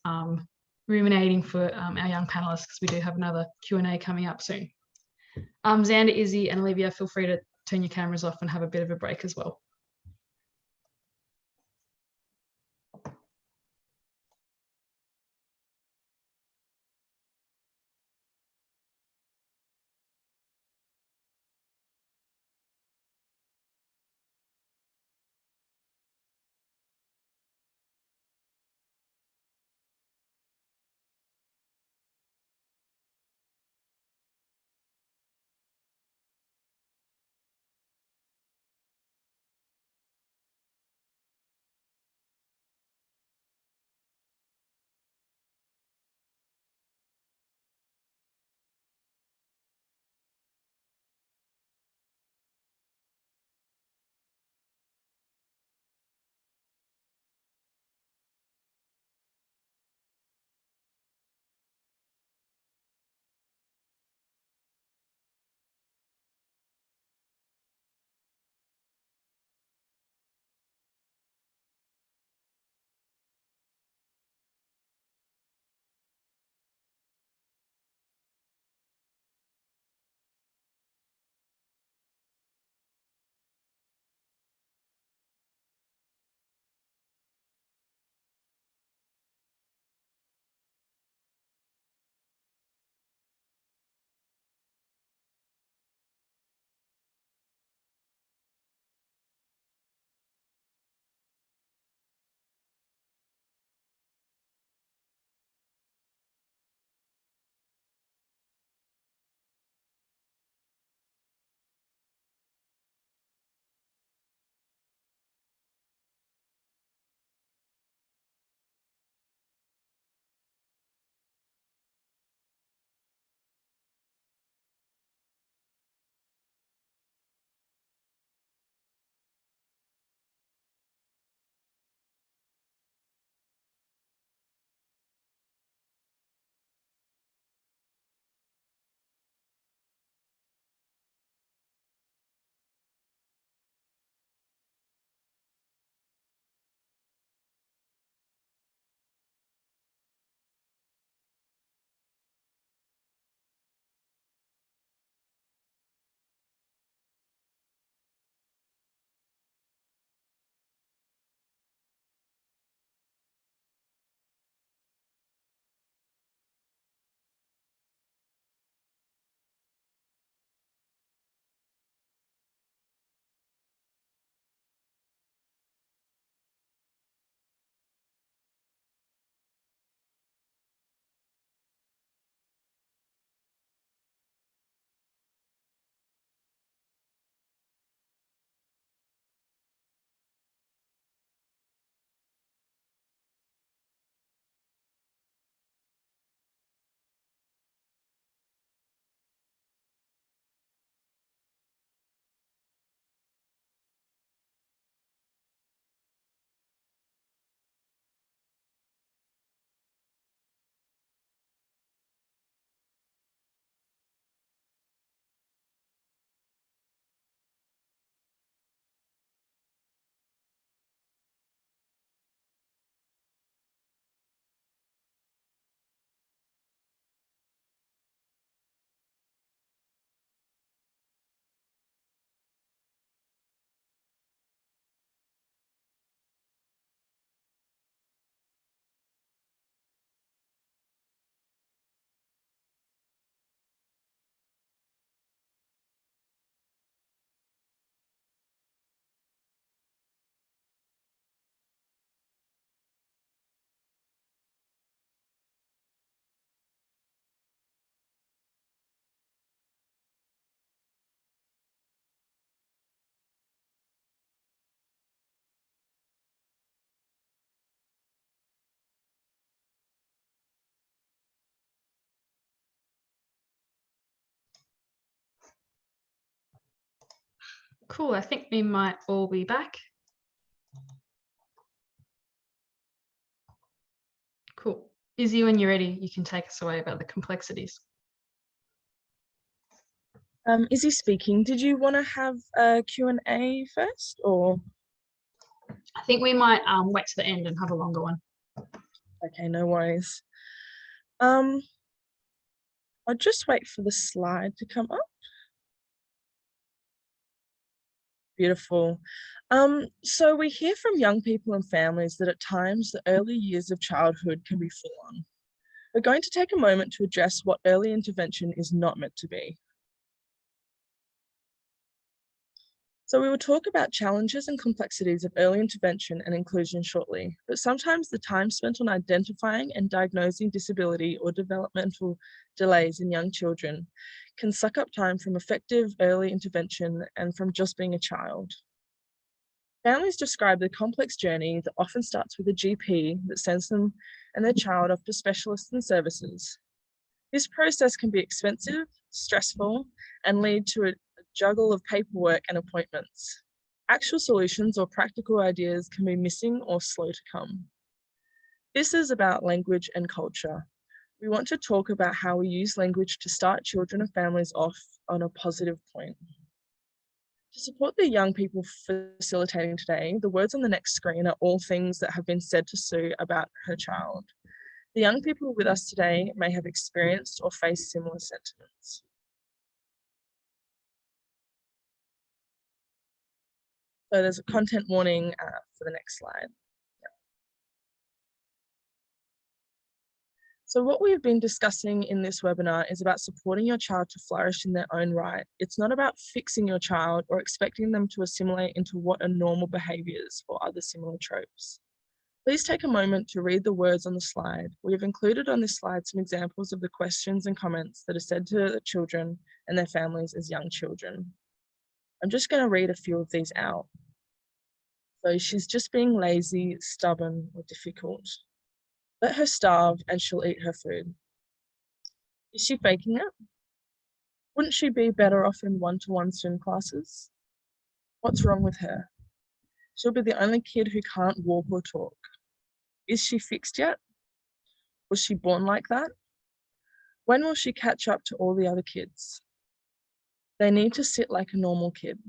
ruminating for our young panelists, because we do have another Q&A coming up soon. Xander, Izzy and Olivia, feel free to turn your cameras off and have a bit of a break as well. Cool, I think we might all be back. Cool. Izzy, when you're ready, you can take us away about the complexities. Izzy speaking. Did you want to have a Q&A first, or? I think we might wait to the end and have a longer one. Okay, no worries. I'll just wait for the slide to come up. Beautiful. So we hear from young people and families that at times the early years of childhood can be full on. We're going to take a moment to address what early intervention is not meant to be. So we will talk about challenges and complexities of early intervention and inclusion shortly, but sometimes the time spent on identifying and diagnosing disability or developmental delays in young children can suck up time from effective early intervention and from just being a child. Families describe the complex journey that often starts with a GP that sends them and their child off to specialists and services. This process can be expensive, stressful, and lead to a juggle of paperwork and appointments. Actual solutions or practical ideas can be missing or slow to come. This is about language and culture. We want to talk about how we use language to start children and families off on a positive point. To support the young people facilitating today, the words on the next screen are all things that have been said to Sue about her child. The young people with us today may have experienced or faced similar sentiments. So there's a content warning for the next slide. So what we've been discussing in this webinar is about supporting your child to flourish in their own right. It's not about fixing your child or expecting them to assimilate into what are normal behaviours or other similar tropes. Please take a moment to read the words on the slide. We have included on this slide some examples of the questions and comments that are said to the children and their families as young children. I'm just going to read a few of these out. So she's just being lazy, stubborn, or difficult. Let her starve and she'll eat her food. Is she faking it? Wouldn't she be better off in one-to-one swim classes? What's wrong with her? She'll be the only kid who can't walk or talk. Is she fixed yet? Was she born like that? When will she catch up to all the other kids? They need to sit like a normal kid.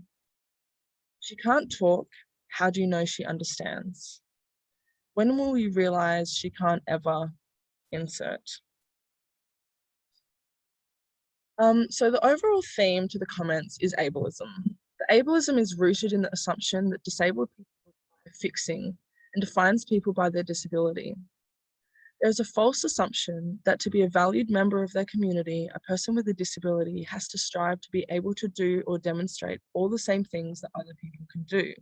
She can't talk. How do you know she understands? When will you realize she can't ever insert? So the overall theme to the comments is ableism. The ableism is rooted in the assumption that disabled people are fixing and defines people by their disability. There is a false assumption that to be a valued member of their community, a person with a disability has to strive to be able to do or demonstrate all the same things that other people can do.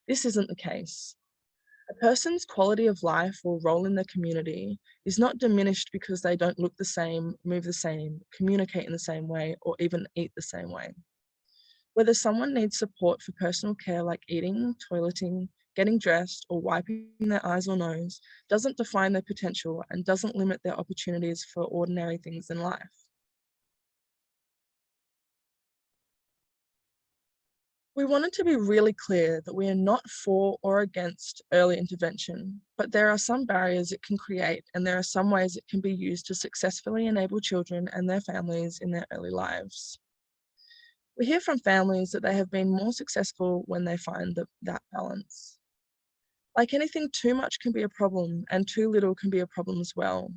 This isn't the case. A person's quality of life or role in the community is not diminished because they don't look the same, move the same, communicate in the same way, or even eat the same way. Whether someone needs support for personal care like eating, toileting, getting dressed, or wiping their eyes or nose doesn't define their potential and doesn't limit their opportunities for ordinary things in life. We wanted to be really clear that we are not for or against early intervention, but there are some barriers it can create and there are some ways it can be used to successfully enable children and their families in their early lives. We hear from families that they have been more successful when they find that balance. Like anything, too much can be a problem and too little can be a problem as well.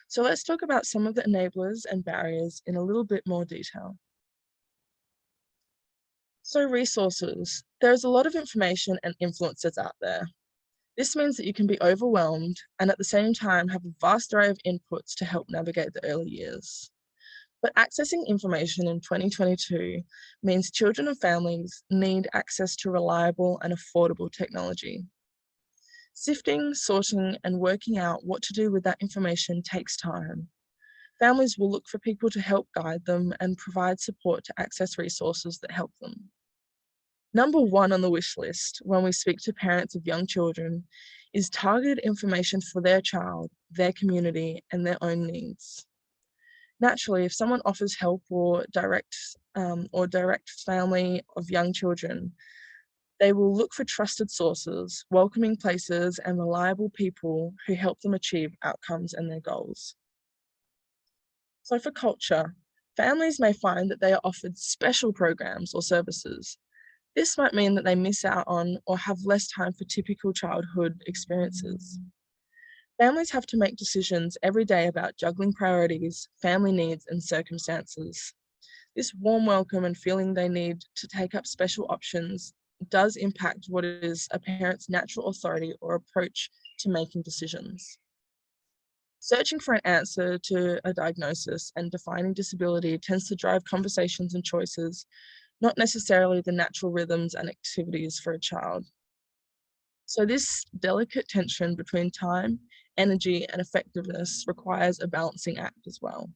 So let's talk about some of the enablers and barriers in a little bit more detail. So resources. There's a lot of information and influences out there. This means that you can be overwhelmed and at the same time have a vast array of inputs to help navigate the early years. But accessing information in 2022 means children and families need access to reliable and affordable technology. Sifting, sorting, and working out what to do with that information takes time. Families will look for people to help guide them and provide support to access resources that help them. Number one on the wish list when we speak to parents of young children is targeted information for their child, their community, and their own needs. Naturally, if someone offers help or direct family of young children, they will look for trusted sources, welcoming places, and reliable people who help them achieve outcomes and their goals. So for culture, families may find that they are offered special programs or services. This might mean that they miss out on or have less time for typical childhood experiences. Families have to make decisions every day about juggling priorities, family needs, and circumstances. This warm welcome and feeling they need to take up special options does impact what is a parent's natural authority or approach to making decisions. Searching for an answer to a diagnosis and defining disability tends to drive conversations and choices, not necessarily the natural rhythms and activities for a child. So this delicate tension between time, energy, and effectiveness requires a balancing act as well.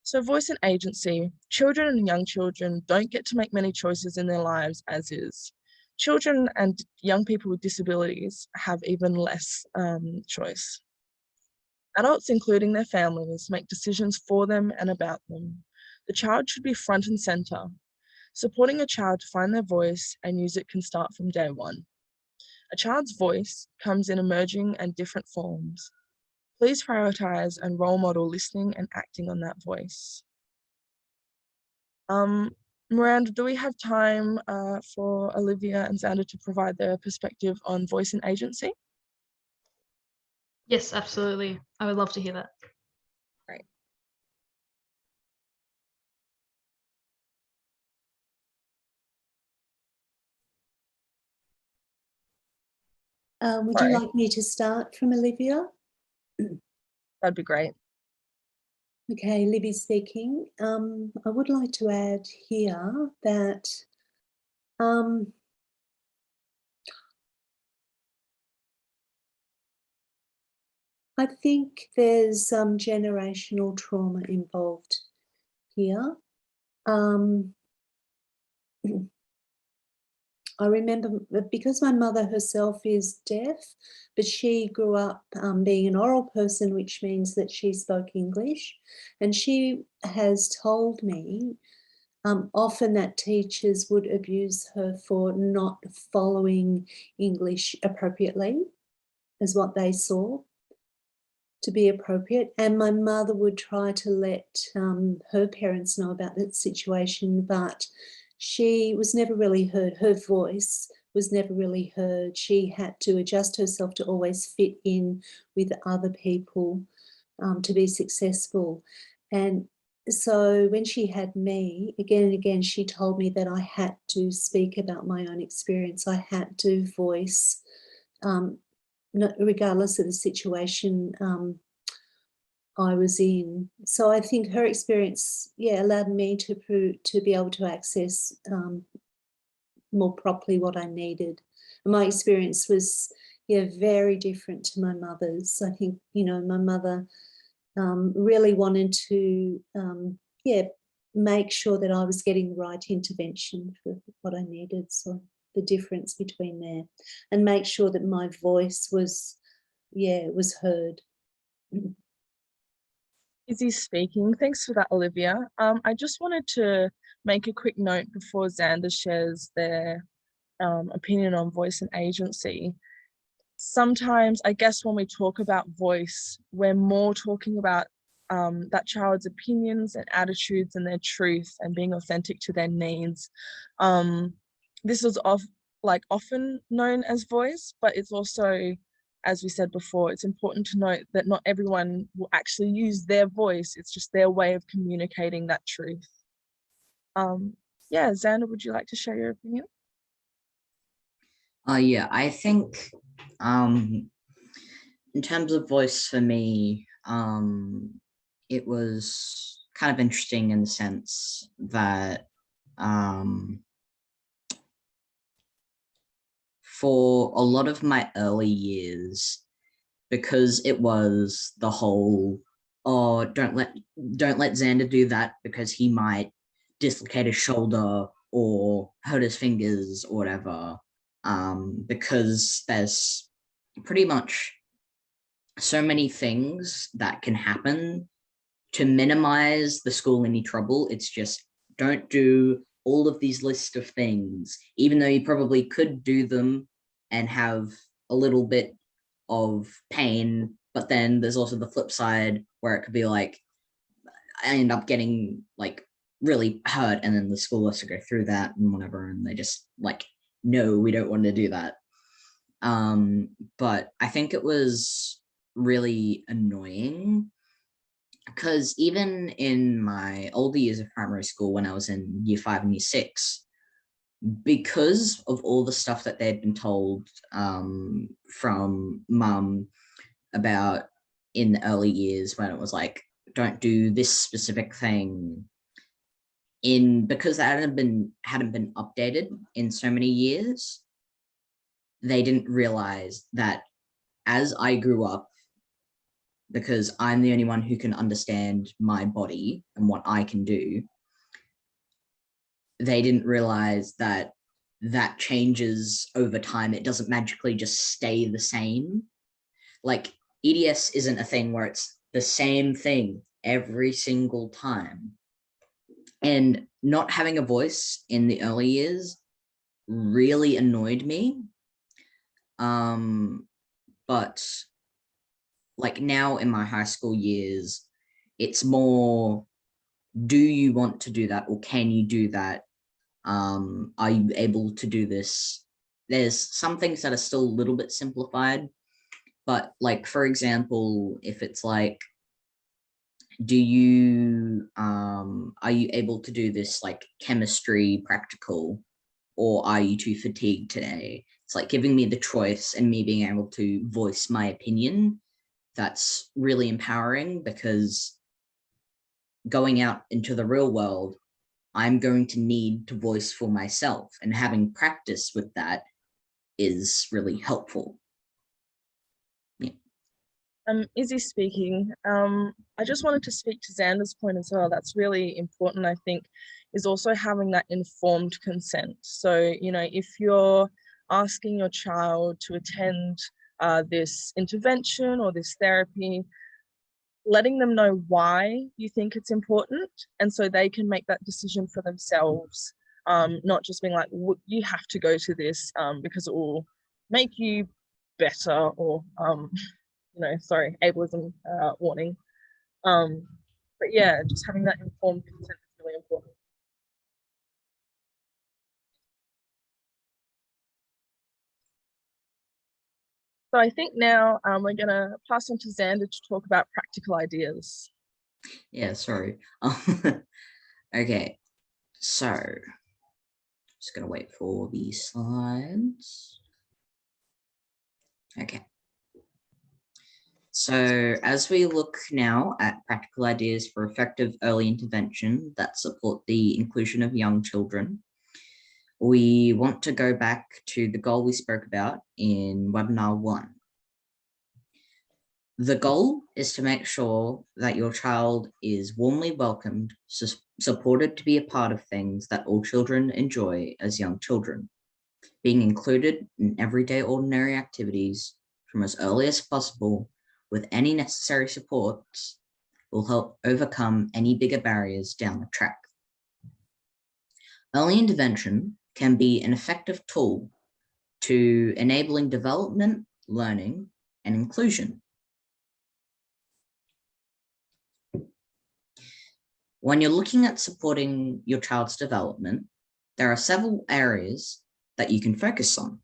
So voice and agency. Children and young children don't get to make many choices in their lives as is. Children and young people with disabilities have even less choice. Adults, including their families, make decisions for them and about them. The child should be front and center. Supporting a child to find their voice and use it can start from day one. A child's voice comes in emerging and different forms. Please prioritize and role model listening and acting on that voice. Miranda, do we have time for Olivia and Xander to provide their perspective on voice and agency? Yes, absolutely. I would love to hear that. Great. Would Sorry. you like me to start from Olivia? That'd be great. Okay, Libby speaking. I would like to add here that I think there's some generational trauma involved here. I remember, because my mother herself is deaf, but she grew up being an oral person, which means that she spoke English. And she has told me often that teachers would abuse her for not following English appropriately, as what they saw to be appropriate. And my mother would try to let her parents know about that situation, but she was never really heard. Her voice was never really heard. She had to adjust herself to always fit in with other people to be successful. And so when she had me, again and again, she told me that I had to speak about my own experience. I had to voice, regardless of the situation I was in. So I think her experience, allowed me to be able to access more properly what I needed. And my experience was, very different to my mother's. I think, my mother really wanted to, make sure that I was getting the right intervention for what I needed. So the difference between there, and make sure that my voice was heard. Izzy speaking. Thanks for that, Olivia. I just wanted to make a quick note before Xander shares their opinion on voice and agency. Sometimes, I guess, when we talk about voice, we're more talking about that child's opinions and attitudes and their truth and being authentic to their needs. This is often known as voice, but it's also, as we said before, it's important to note that not everyone will actually use their voice. It's just their way of communicating that truth. Xander, would you like to share your opinion? I think in terms of voice for me, it was kind of interesting in the sense that for a lot of my early years, because it was the whole, oh, don't let Xander do that because he might dislocate his shoulder or hurt his fingers or whatever, because there's pretty much so many things that can happen to minimize the school any trouble. It's just, don't do all of these list of things, even though you probably could do them and have a little bit of pain. But then there's also the flip side where it could be like, I end up getting like really hurt, and then the school has to go through that and whatever, and they just like, no, we don't want to do that. But I think it was really annoying because even in my older years of primary school, when I was in year 5 and year 6, because of all the stuff that they'd been told from mum about in the early years, when it was like, don't do this specific thing, because that hadn't been updated in so many years, they didn't realize that as I grew up, because I'm the only one who can understand my body and what I can do, they didn't realize that that changes over time. It doesn't magically just stay the same. Like EDS isn't a thing where it's the same thing every single time. And not having a voice in the early years really annoyed me. But like now in my high school years, it's more, do you want to do that, or can you do that? Are you able to do this? There's some things that are still a little bit simplified, but like, for example, if it's like, are you able to do this like chemistry practical, or are you too fatigued today? It's like giving me the choice and me being able to voice my opinion. That's really empowering, because going out into the real world, I'm going to need to voice for myself, and having practice with that is really helpful. Izzy speaking. I just wanted to speak to Xander's point as well. That's really important, I think, is also having that informed consent. So, you know, if you're asking your child to attend this intervention or this therapy, letting them know why you think it's important, and so they can make that decision for themselves, not just being like, you have to go to this because it will make you better, or you know, sorry, ableism warning. But yeah, just having that informed consent is really important. So I think now we're going to pass on to Xander to talk about practical ideas. Yeah, sorry. Okay, so just gonna wait for these slides. Okay. So as we look now at practical ideas for effective early intervention that support the inclusion of young children, we want to go back to the goal we spoke about in webinar 1. The goal is to make sure that your child is warmly welcomed, supported to be a part of things that all children enjoy as young children. Being included in everyday ordinary activities from as early as possible with any necessary supports will help overcome any bigger barriers down the track. Early intervention can be an effective tool to enabling development, learning, and inclusion. When you're looking at supporting your child's development, there are several areas that you can focus on.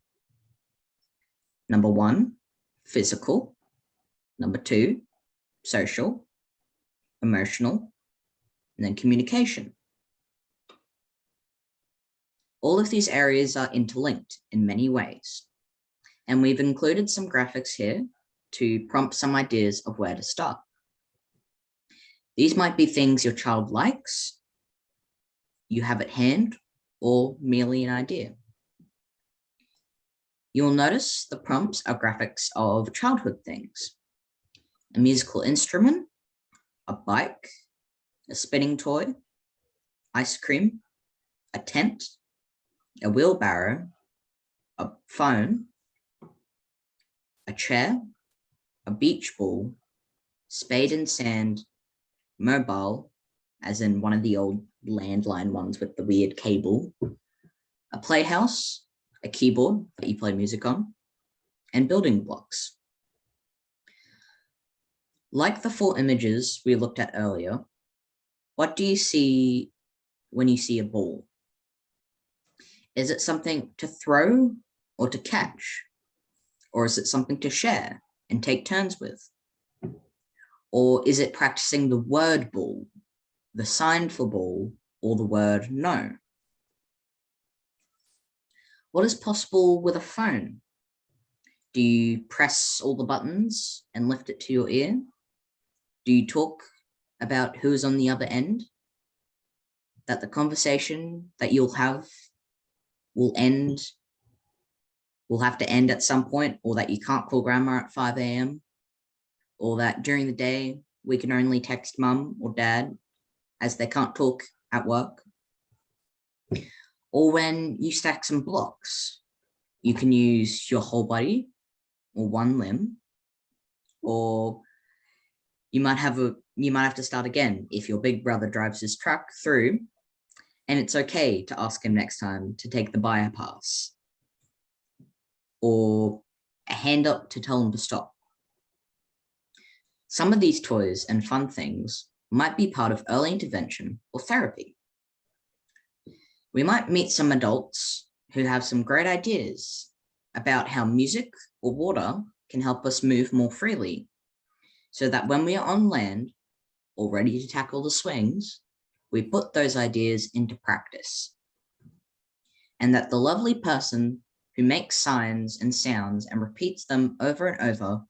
Number 1, physical. Number 2, social, emotional, and then communication. All of these areas are interlinked in many ways, and we've included some graphics here to prompt some ideas of where to start. These might be things your child likes, you have at hand, or merely an idea. You'll notice the prompts are graphics of childhood things: a musical instrument, a bike, a spinning toy, ice cream, a tent, a wheelbarrow, a phone, a chair, a beach ball, spade and sand, mobile, as in one of the old landline ones with the weird cable, a playhouse, a keyboard that you play music on, and building blocks. Like the 4 images we looked at earlier, what do you see when you see a ball? Is it something to throw or to catch? Or is it something to share and take turns with? Or is it practicing the word ball, the sign for ball, or the word no? What is possible with a phone? Do you press all the buttons and lift it to your ear? Do you talk about who's on the other end? That the conversation that you'll have will have to end at some point, or that you can't call grandma at 5 a.m., or that during the day we can only text mum or dad as they can't talk at work. Or when you stack some blocks, you can use your whole body or one limb, or you might have to start again if your big brother drives his truck through, and it's okay to ask him next time to take the bypass, or a hand up to tell him to stop. Some of these toys and fun things might be part of early intervention or therapy. We might meet some adults who have some great ideas about how music or water can help us move more freely, so that when we are on land or ready to tackle the swings, we put those ideas into practice. And that the lovely person who makes signs and sounds and repeats them over and over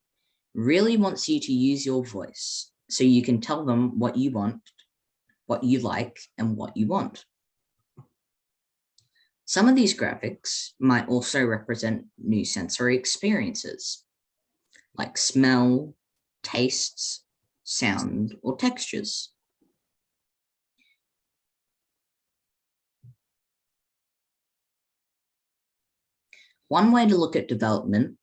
really wants you to use your voice so you can tell them what you want, what you like, and what you want. Some of these graphics might also represent new sensory experiences, like smell, tastes, sound, or textures. One way to look at development,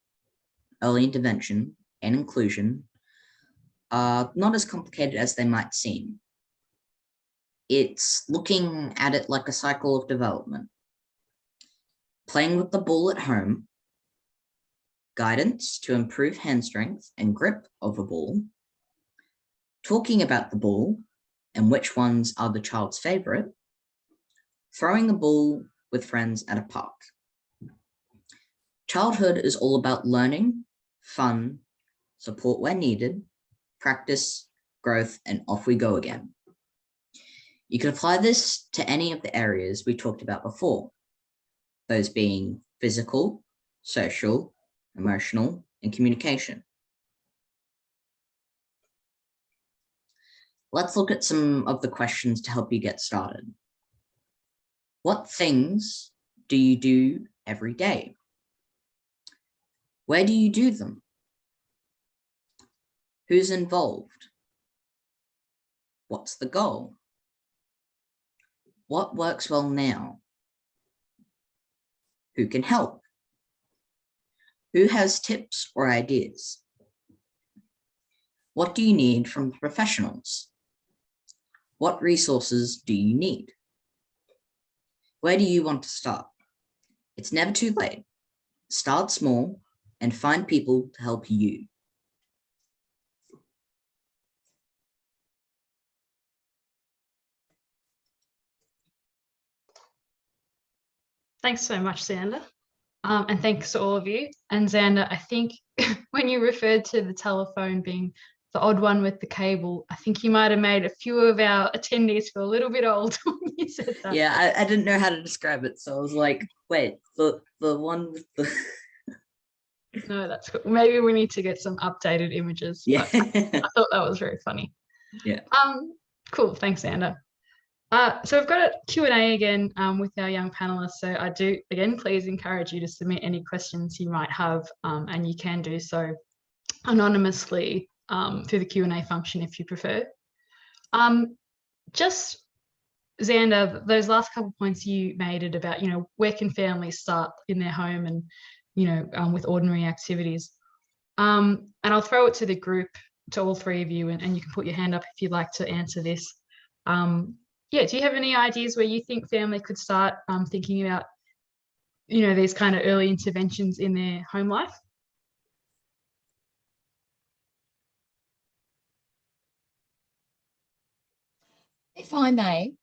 early intervention, and inclusion are not as complicated as they might seem. It's looking at it like a cycle of development. Playing with the ball at home, guidance to improve hand strength and grip of a ball, talking about the ball and which ones are the child's favorite, throwing the ball with friends at a park. Childhood is all about learning, fun, support where needed, practice, growth, and off we go again. You can apply this to any of the areas we talked about before, those being physical, social, emotional, and communication. Let's look at some of the questions to help you get started. What things do you do every day? Where do you do them? Who's involved? What's the goal? What works well now? Who can help? Who has tips or ideas? What do you need from professionals? What resources do you need? Where do you want to start? It's never too late. Start small and find people to help you. Thanks so much, Xander. And thanks to all of you. And Xander, I think when you referred to the telephone being the odd one with the cable, I think you might have made a few of our attendees feel a little bit old when you said that. Yeah, I didn't know how to describe it, so I was like, wait, the one with the... No, that's cool. Maybe we need to get some updated images. Yeah. But I thought that was very funny. Yeah. Cool. Thanks, Xander. So we've got a Q&A again with our young panelists. So I do, again, please encourage you to submit any questions you might have, and you can do so anonymously through the Q&A function if you prefer. Just, Xander, those last couple of points you made it about, where can families start in their home and, with ordinary activities. And I'll throw it to the group, to all three of you, and you can put your hand up if you'd like to answer this. Yeah, do you have any ideas where you think family could start thinking about, these kind of early interventions in their home life? If I may,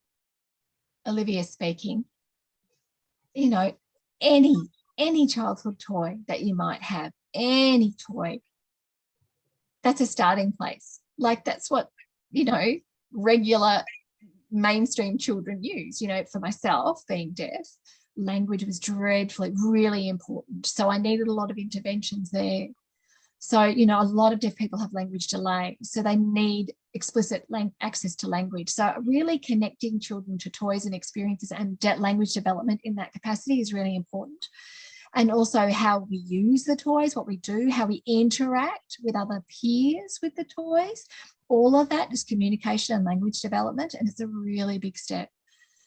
Olivia speaking, any childhood toy that you might have, any toy, that's a starting place. Like that's what, you know, regular mainstream children use. You know, for myself being deaf, language was dreadfully, really important. So I needed a lot of interventions there. So, you know, a lot of deaf people have language delay, so they need explicit access to language. So really connecting children to toys and experiences and language development in that capacity is really important. And also how we use the toys, what we do, how we interact with other peers with the toys, all of that is communication and language development, and it's a really big step.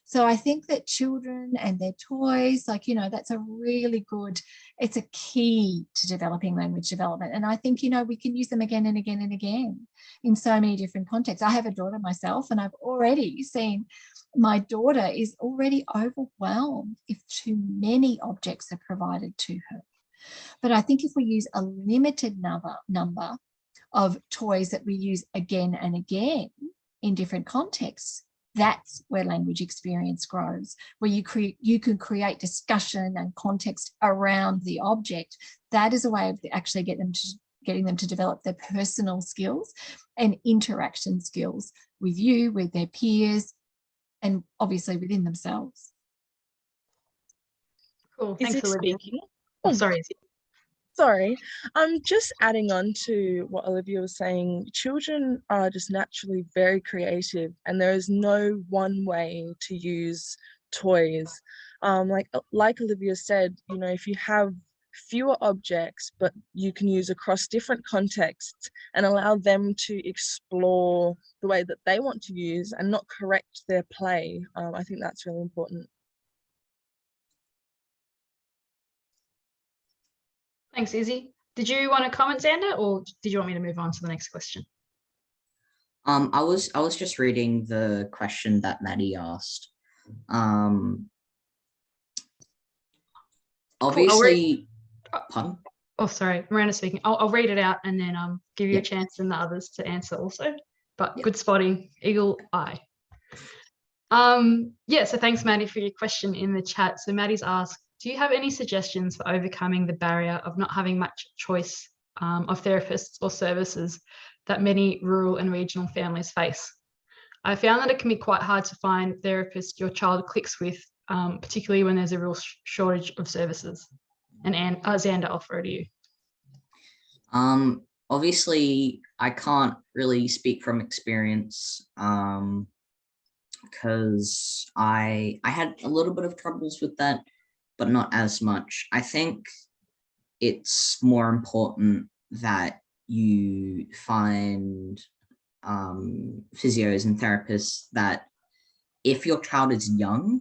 So I think that children and their toys, like, you know, that's a really good, it's a key to developing language development. And I think, you know, we can use them again and again and again in so many different contexts. I have a daughter myself, and I've already seen my daughter is already overwhelmed if too many objects are provided to her. But I think if we use a limited number of toys that we use again and again in different contexts, that's where language experience grows, where you can create discussion and context around the object. That is a way of actually getting them to develop their personal skills and interaction skills with you, with their peers, and obviously within themselves. Cool. Thanks, Olivia. Speaking? Oh, sorry. Sorry, just adding on to what Olivia was saying, children are just naturally very creative, and there is no one way to use toys. Like Olivia said, you know, if you have fewer objects, but you can use across different contexts and allow them to explore the way that they want to use and not correct their play, I think that's really important. Thanks, Izzy. Did you want to comment, Xander, or did you want me to move on to the next question? I was just reading the question that Maddie asked. Obviously, pardon? Oh, sorry, Miranda speaking. I'll read it out and then give you a chance and the others to answer also. But good spotting, eagle eye. So thanks, Maddie, for your question in the chat. So Maddie's asked, do you have any suggestions for overcoming the barrier of not having much choice of therapists or services that many rural and regional families face? I found that it can be quite hard to find therapists your child clicks with, particularly when there's a real shortage of services. And Xander, I'll throw to you. Obviously, I can't really speak from experience because I had a little bit of troubles with that, but not as much. I think it's more important that you find physios and therapists that, if your child is young,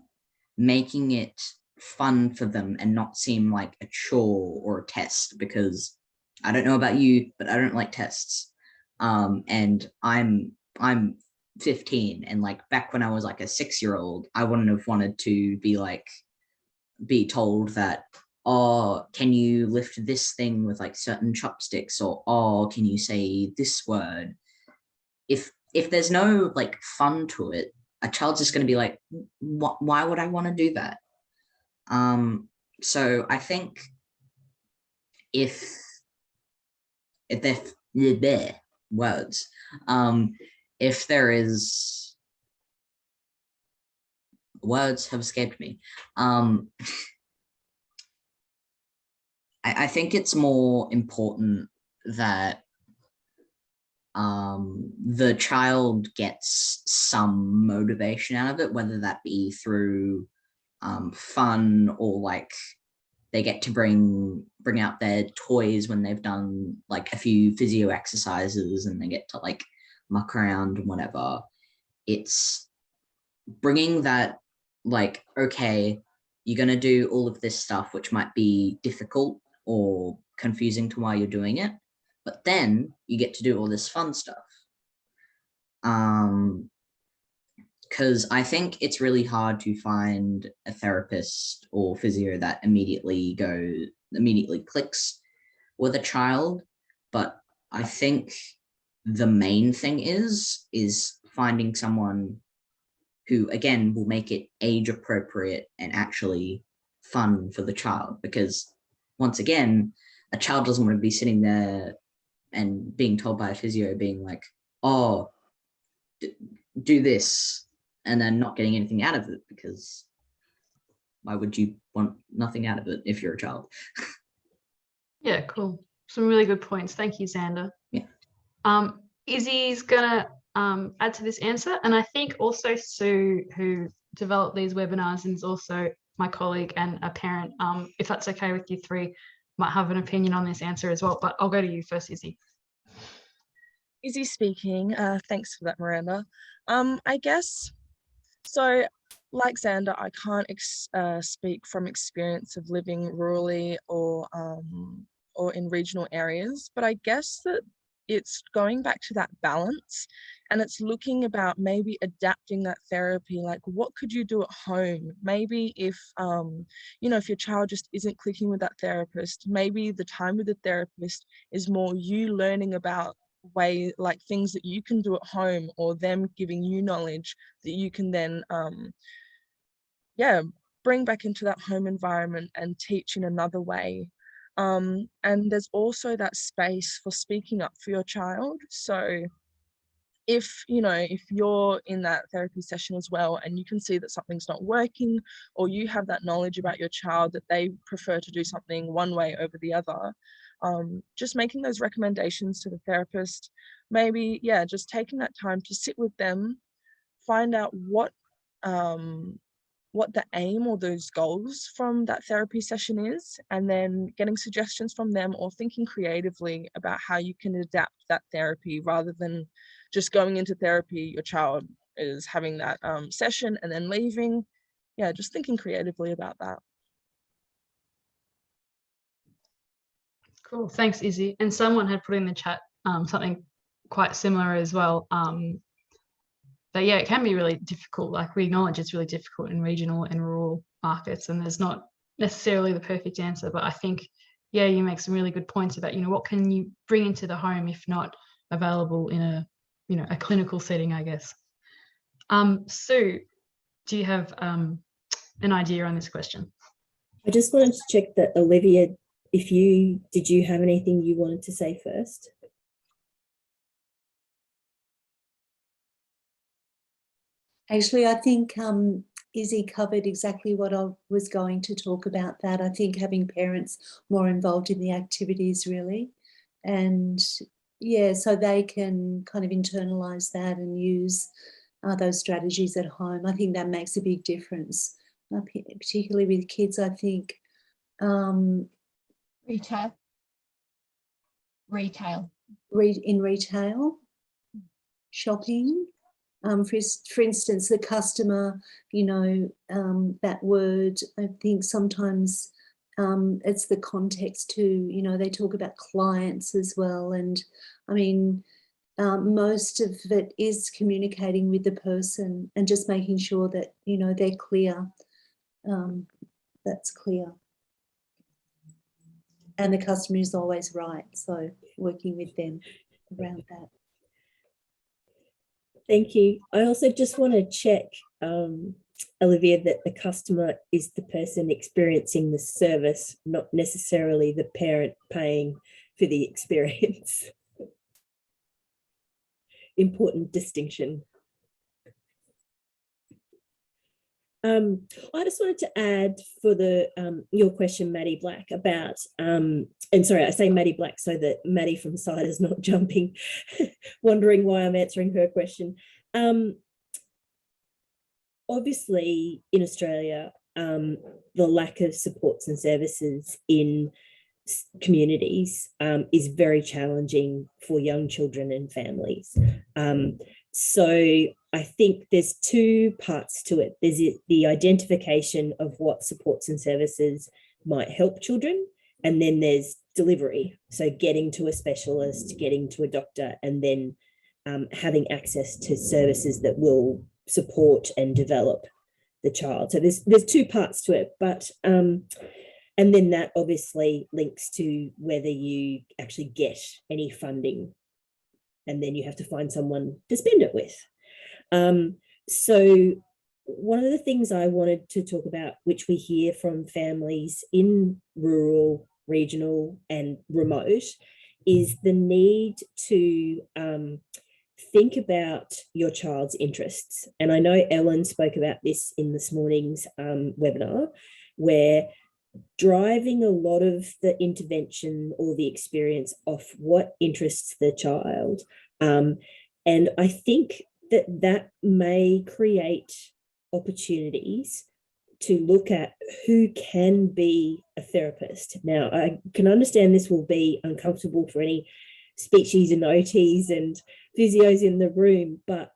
making it fun for them and not seem like a chore or a test, because I don't know about you, but I don't like tests. And I'm 15, and like back when I was like a 6-year-old, I wouldn't have wanted to be told that, oh, can you lift this thing with like certain chopsticks, or oh, can you say this word? If there's no like fun to it, a child's just going to be like, why would I want to do that? So I think if there words, if there is, words have escaped me. I think it's more important that the child gets some motivation out of it, whether that be through fun, or like they get to bring out their toys when they've done like a few physio exercises and they get to like muck around and whatever. It's bringing that, like, okay, you're going to do all of this stuff, which might be difficult or confusing to why you're doing it, but then you get to do all this fun stuff. Because I think it's really hard to find a therapist or physio that immediately clicks with a child. But I think the main thing is finding someone who, again, will make it age appropriate and actually fun for the child. Because once again, a child doesn't want to be sitting there and being told by a physio, being like, oh, do this, and then not getting anything out of it, because why would you want nothing out of it if you're a child? Yeah, cool. Some really good points. Thank you, Xander. Yeah. Izzy's gonna add to this answer, and I think also Sue, who developed these webinars and is also my colleague and a parent, if that's okay with you three, might have an opinion on this answer as well, but I'll go to you first, Izzy. Izzy speaking. Thanks for that, Miranda. I guess, so like Xander, I can't speak from experience of living rurally or in regional areas, but I guess that it's going back to that balance, and it's looking about maybe adapting that therapy. Like, what could you do at home? Maybe if, you know, if your child just isn't clicking with that therapist, maybe the time with the therapist is more you learning about like things that you can do at home, or them giving you knowledge that you can then bring back into that home environment and teach in another way. And there's also that space for speaking up for your child. So if you're in that therapy session as well, and you can see that something's not working, or you have that knowledge about your child that they prefer to do something one way over the other, just making those recommendations to the therapist, maybe just taking that time to sit with them, find out what the aim or those goals from that therapy session is, and then getting suggestions from them, or thinking creatively about how you can adapt that therapy, rather than just going into therapy, your child is having that session and then leaving. Just thinking creatively about that. Cool, thanks, Izzy. And someone had put in the chat something quite similar as well. But yeah, it can be really difficult. Like, we acknowledge it's really difficult in regional and rural markets, and there's not necessarily the perfect answer. But I think, you make some really good points about, what can you bring into the home if not available in a clinical setting, I guess. Sue, do you have an idea on this question? I just wanted to check that, Olivia, did you have anything you wanted to say first? Actually, I think Izzy covered exactly what I was going to talk about, that I think having parents more involved in the activities, really. And so they can kind of internalize that and use those strategies at home. I think that makes a big difference, particularly with kids, I think. Retail. In retail, shopping. For instance, the customer, that word, I think sometimes it's the context too, they talk about clients as well. And I mean, most of it is communicating with the person and just making sure that, they're clear. That's clear. And the customer is always right. So working with them around that. Thank you. I also just want to check, Olivia, that the customer is the person experiencing the service, not necessarily the parent paying for the experience. Important distinction. I just wanted to add for the your question, Maddie Black, about and sorry, I say Maddie Black so that Maddie from CYDA is not jumping, wondering why I'm answering her question. Obviously, in Australia, the lack of supports and services in communities is very challenging for young children and families. So I think there's two parts to it. There's the identification of what supports and services might help children, and then there's delivery. So getting to a specialist, getting to a doctor, and then having access to services that will support and develop the child. So there's two parts to it, but and then that obviously links to whether you actually get any funding, and then you have to find someone to spend it with. So one of the things I wanted to talk about, which we hear from families in rural regional, and remote, is the need to think about your child's interests. And I know Ellen spoke about this in this morning's webinar, where driving a lot of the intervention or the experience off what interests the child. And I think that may create opportunities to look at who can be a therapist. Now, I can understand this will be uncomfortable for any speechies and OTs and physios in the room, but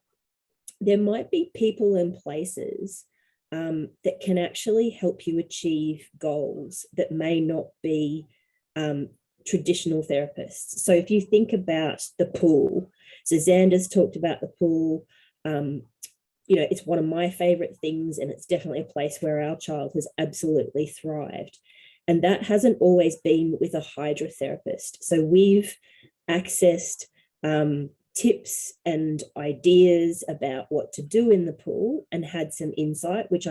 there might be people and places that can actually help you achieve goals that may not be traditional therapists. So if you think about the pool, so Xander's talked about the pool, it's one of my favorite things, and it's definitely a place where our child has absolutely thrived. And that hasn't always been with a hydrotherapist. So we've accessed tips and ideas about what to do in the pool and had some insight, which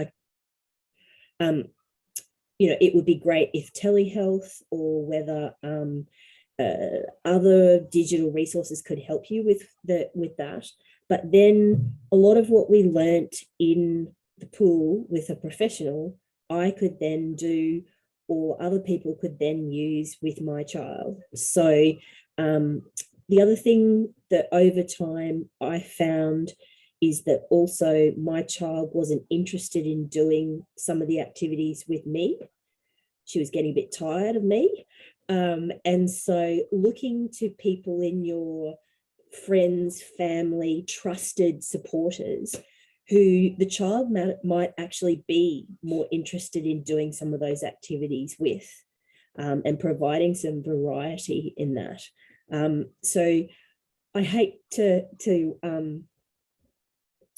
it would be great if telehealth or whether other digital resources could help you with that. But then a lot of what we learnt in the pool with a professional, I could then do, or other people could then use with my child. So the other thing that over time I found is that also my child wasn't interested in doing some of the activities with me. She was getting a bit tired of me. And so looking to people in your friends, family, trusted supporters who the child might actually be more interested in doing some of those activities with, and providing some variety in that. So I hate to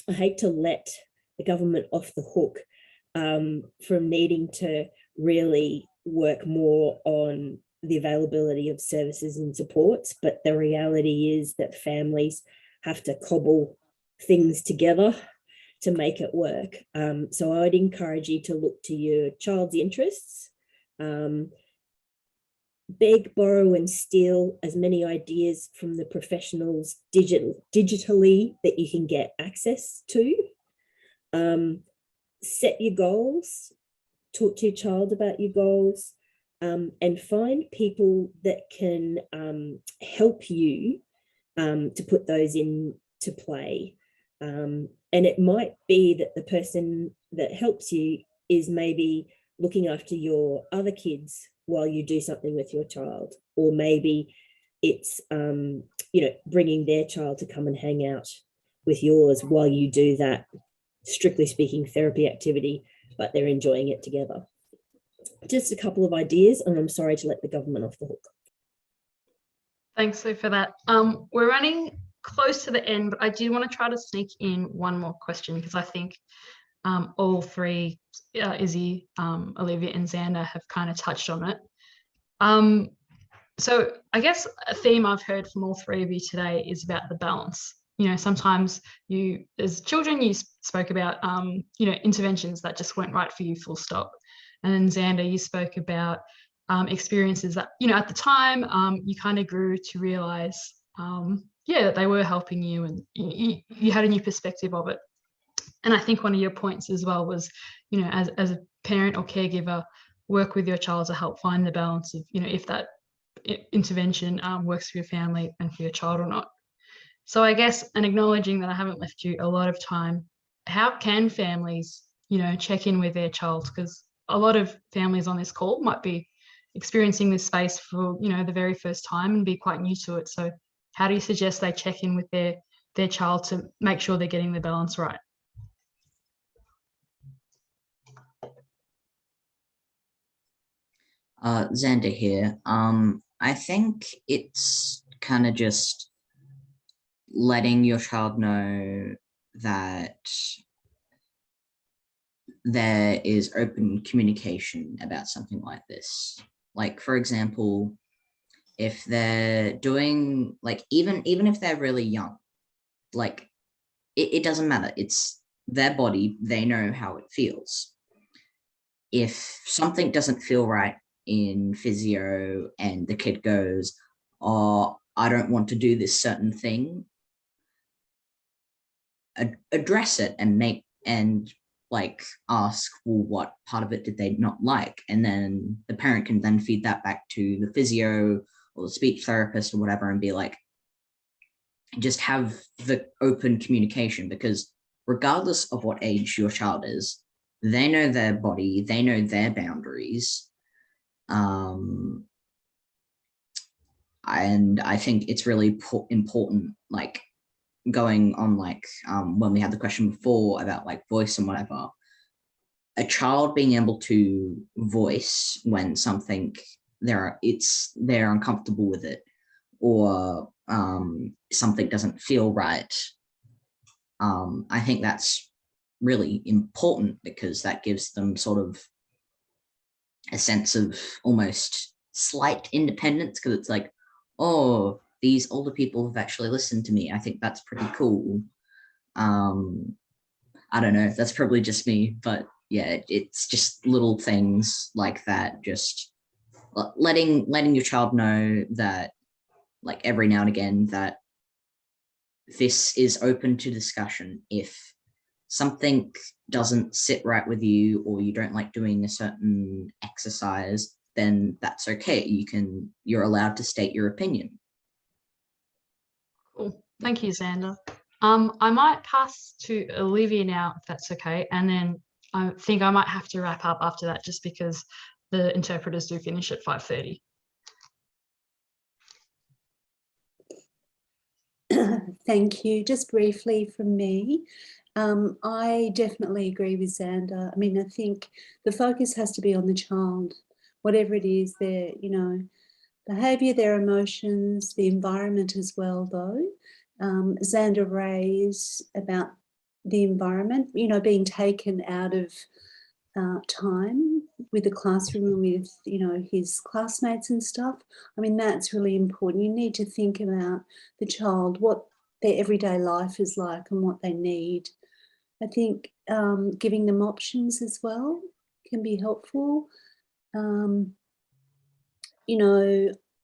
let the government off the hook from needing to really work more on the availability of services and supports, but the reality is that families have to cobble things together to make it work. So I would encourage you to look to your child's interests, beg, borrow, and steal as many ideas from the professionals digitally that you can get access to. Set your goals, talk to your child about your goals, and find people that can help you to put those into play. And it might be that the person that helps you is maybe looking after your other kids while you do something with your child, or maybe it's bringing their child to come and hang out with yours while you do that, strictly speaking, therapy activity, but they're enjoying it together. Just a couple of ideas, and I'm sorry to let the government off the hook. Thanks, Sue, for that. We're running close to the end, but I do want to try to sneak in one more question, because I think all three, Izzy, Olivia and Xander, have kind of touched on it. So I guess a theme I've heard from all three of you today is about the balance. Sometimes you, as children, you spoke about, interventions that just weren't right for you, full stop. And then Xander, you spoke about experiences that, at the time you kind of grew to realize, that they were helping you, and you had a new perspective of it. And I think one of your points as well was, as a parent or caregiver, work with your child to help find the balance of, if that intervention works for your family and for your child or not. So I guess, and acknowledging that I haven't left you a lot of time, how can families, check in with their child? Because a lot of families on this call might be experiencing this space for, the very first time and be quite new to it. So how do you suggest they check in with their child to make sure they're getting the balance right? Xander here. I think it's kind of just letting your child know that there is open communication about something like this. Like, for example, if they're doing, like, even if they're really young, like, it doesn't matter. It's their body. They know how it feels. If something doesn't feel right, in physio and the kid goes, oh, I don't want to do this certain thing, address it and like ask, well, what part of it did they not like? And then the parent can then feed that back to the physio or the speech therapist or whatever and be like, just have the open communication, because regardless of what age your child is, they know their body, they know their boundaries. And I think it's really important, like going on, like when we had the question before about like voice and whatever, a child being able to voice when something they're uncomfortable with it, or something doesn't feel right. I think that's really important, because that gives them sort of a sense of almost slight independence, because it's like, oh, these older people have actually listened to me. I think that's pretty cool. I don't know, that's probably just me, but yeah, it's just little things like that, just letting your child know that, like, every now and again, that this is open to discussion. If something doesn't sit right with you, or you don't like doing a certain exercise, then that's okay. You're allowed to state your opinion. Cool. Thank you, Xander. I might pass to Olivia now, if that's okay. And then I think I might have to wrap up after that, just because the interpreters do finish at 5:30. Thank you. Just briefly from me, I definitely agree with Xander. I mean, I think the focus has to be on the child, whatever it is, their, behaviour, their emotions, the environment as well, though. Xander raised about the environment, being taken out of time with the classroom and with, his classmates and stuff. I mean, that's really important. You need to think about the child, what their everyday life is like and what they need. I think giving them options as well can be helpful.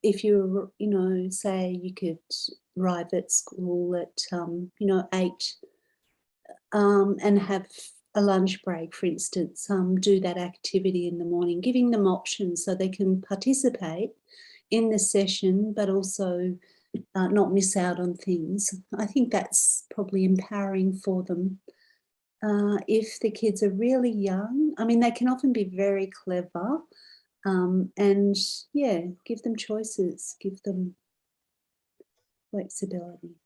If you're, say you could arrive at school at, 8 and have a lunch break, for instance, do that activity in the morning, giving them options so they can participate in the session, but also not miss out on things. I think that's probably empowering for them. If the kids are really young, I mean, they can often be very clever, and yeah, give them choices, give them flexibility.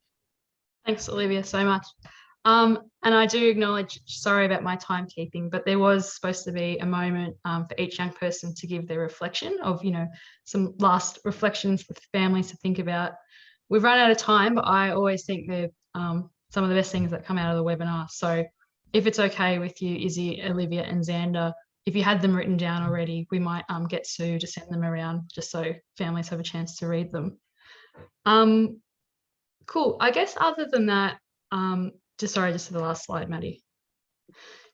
Thanks, Olivia, so much. And I do acknowledge, sorry about my timekeeping, but there was supposed to be a moment for each young person to give their reflection of, some last reflections with families to think about. We've run out of time, but I always think they're some of the best things that come out of the webinar. So if it's okay with you, Izzy, Olivia and Xander, if you had them written down already, we might get Sue to send them around just so families have a chance to read them. Cool. I guess other than that, just to the last slide, Maddie.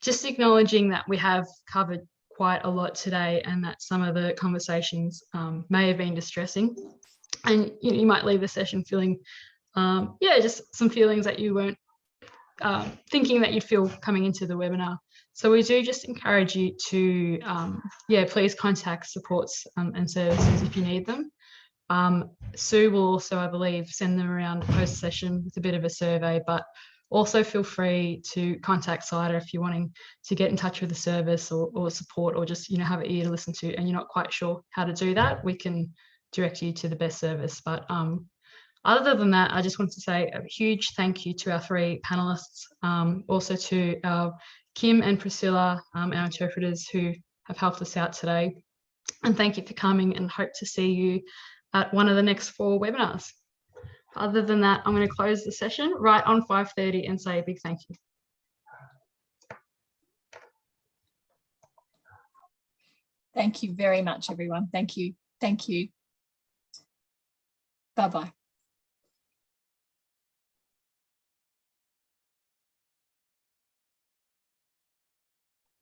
Just acknowledging that we have covered quite a lot today, and that some of the conversations may have been distressing, and you might leave the session feeling, just some feelings that you weren't thinking that you'd feel coming into the webinar. So we do just encourage you to, please contact supports and services if you need them. Sue will also, I believe, send them around post-session with a bit of a survey, but also feel free to contact CYDA if you're wanting to get in touch with the service or support, or just, have an ear to listen to and you're not quite sure how to do that. We can direct you to the best service. But other than that, I just want to say a huge thank you to our 3 panelists, also to our Kim and Priscilla, our interpreters who have helped us out today. And thank you for coming, and hope to see you at one of the next 4 webinars. Other than that, I'm going to close the session right on 5:30 and say a big thank you. Thank you very much, everyone. Thank you. Thank you. Bye-bye.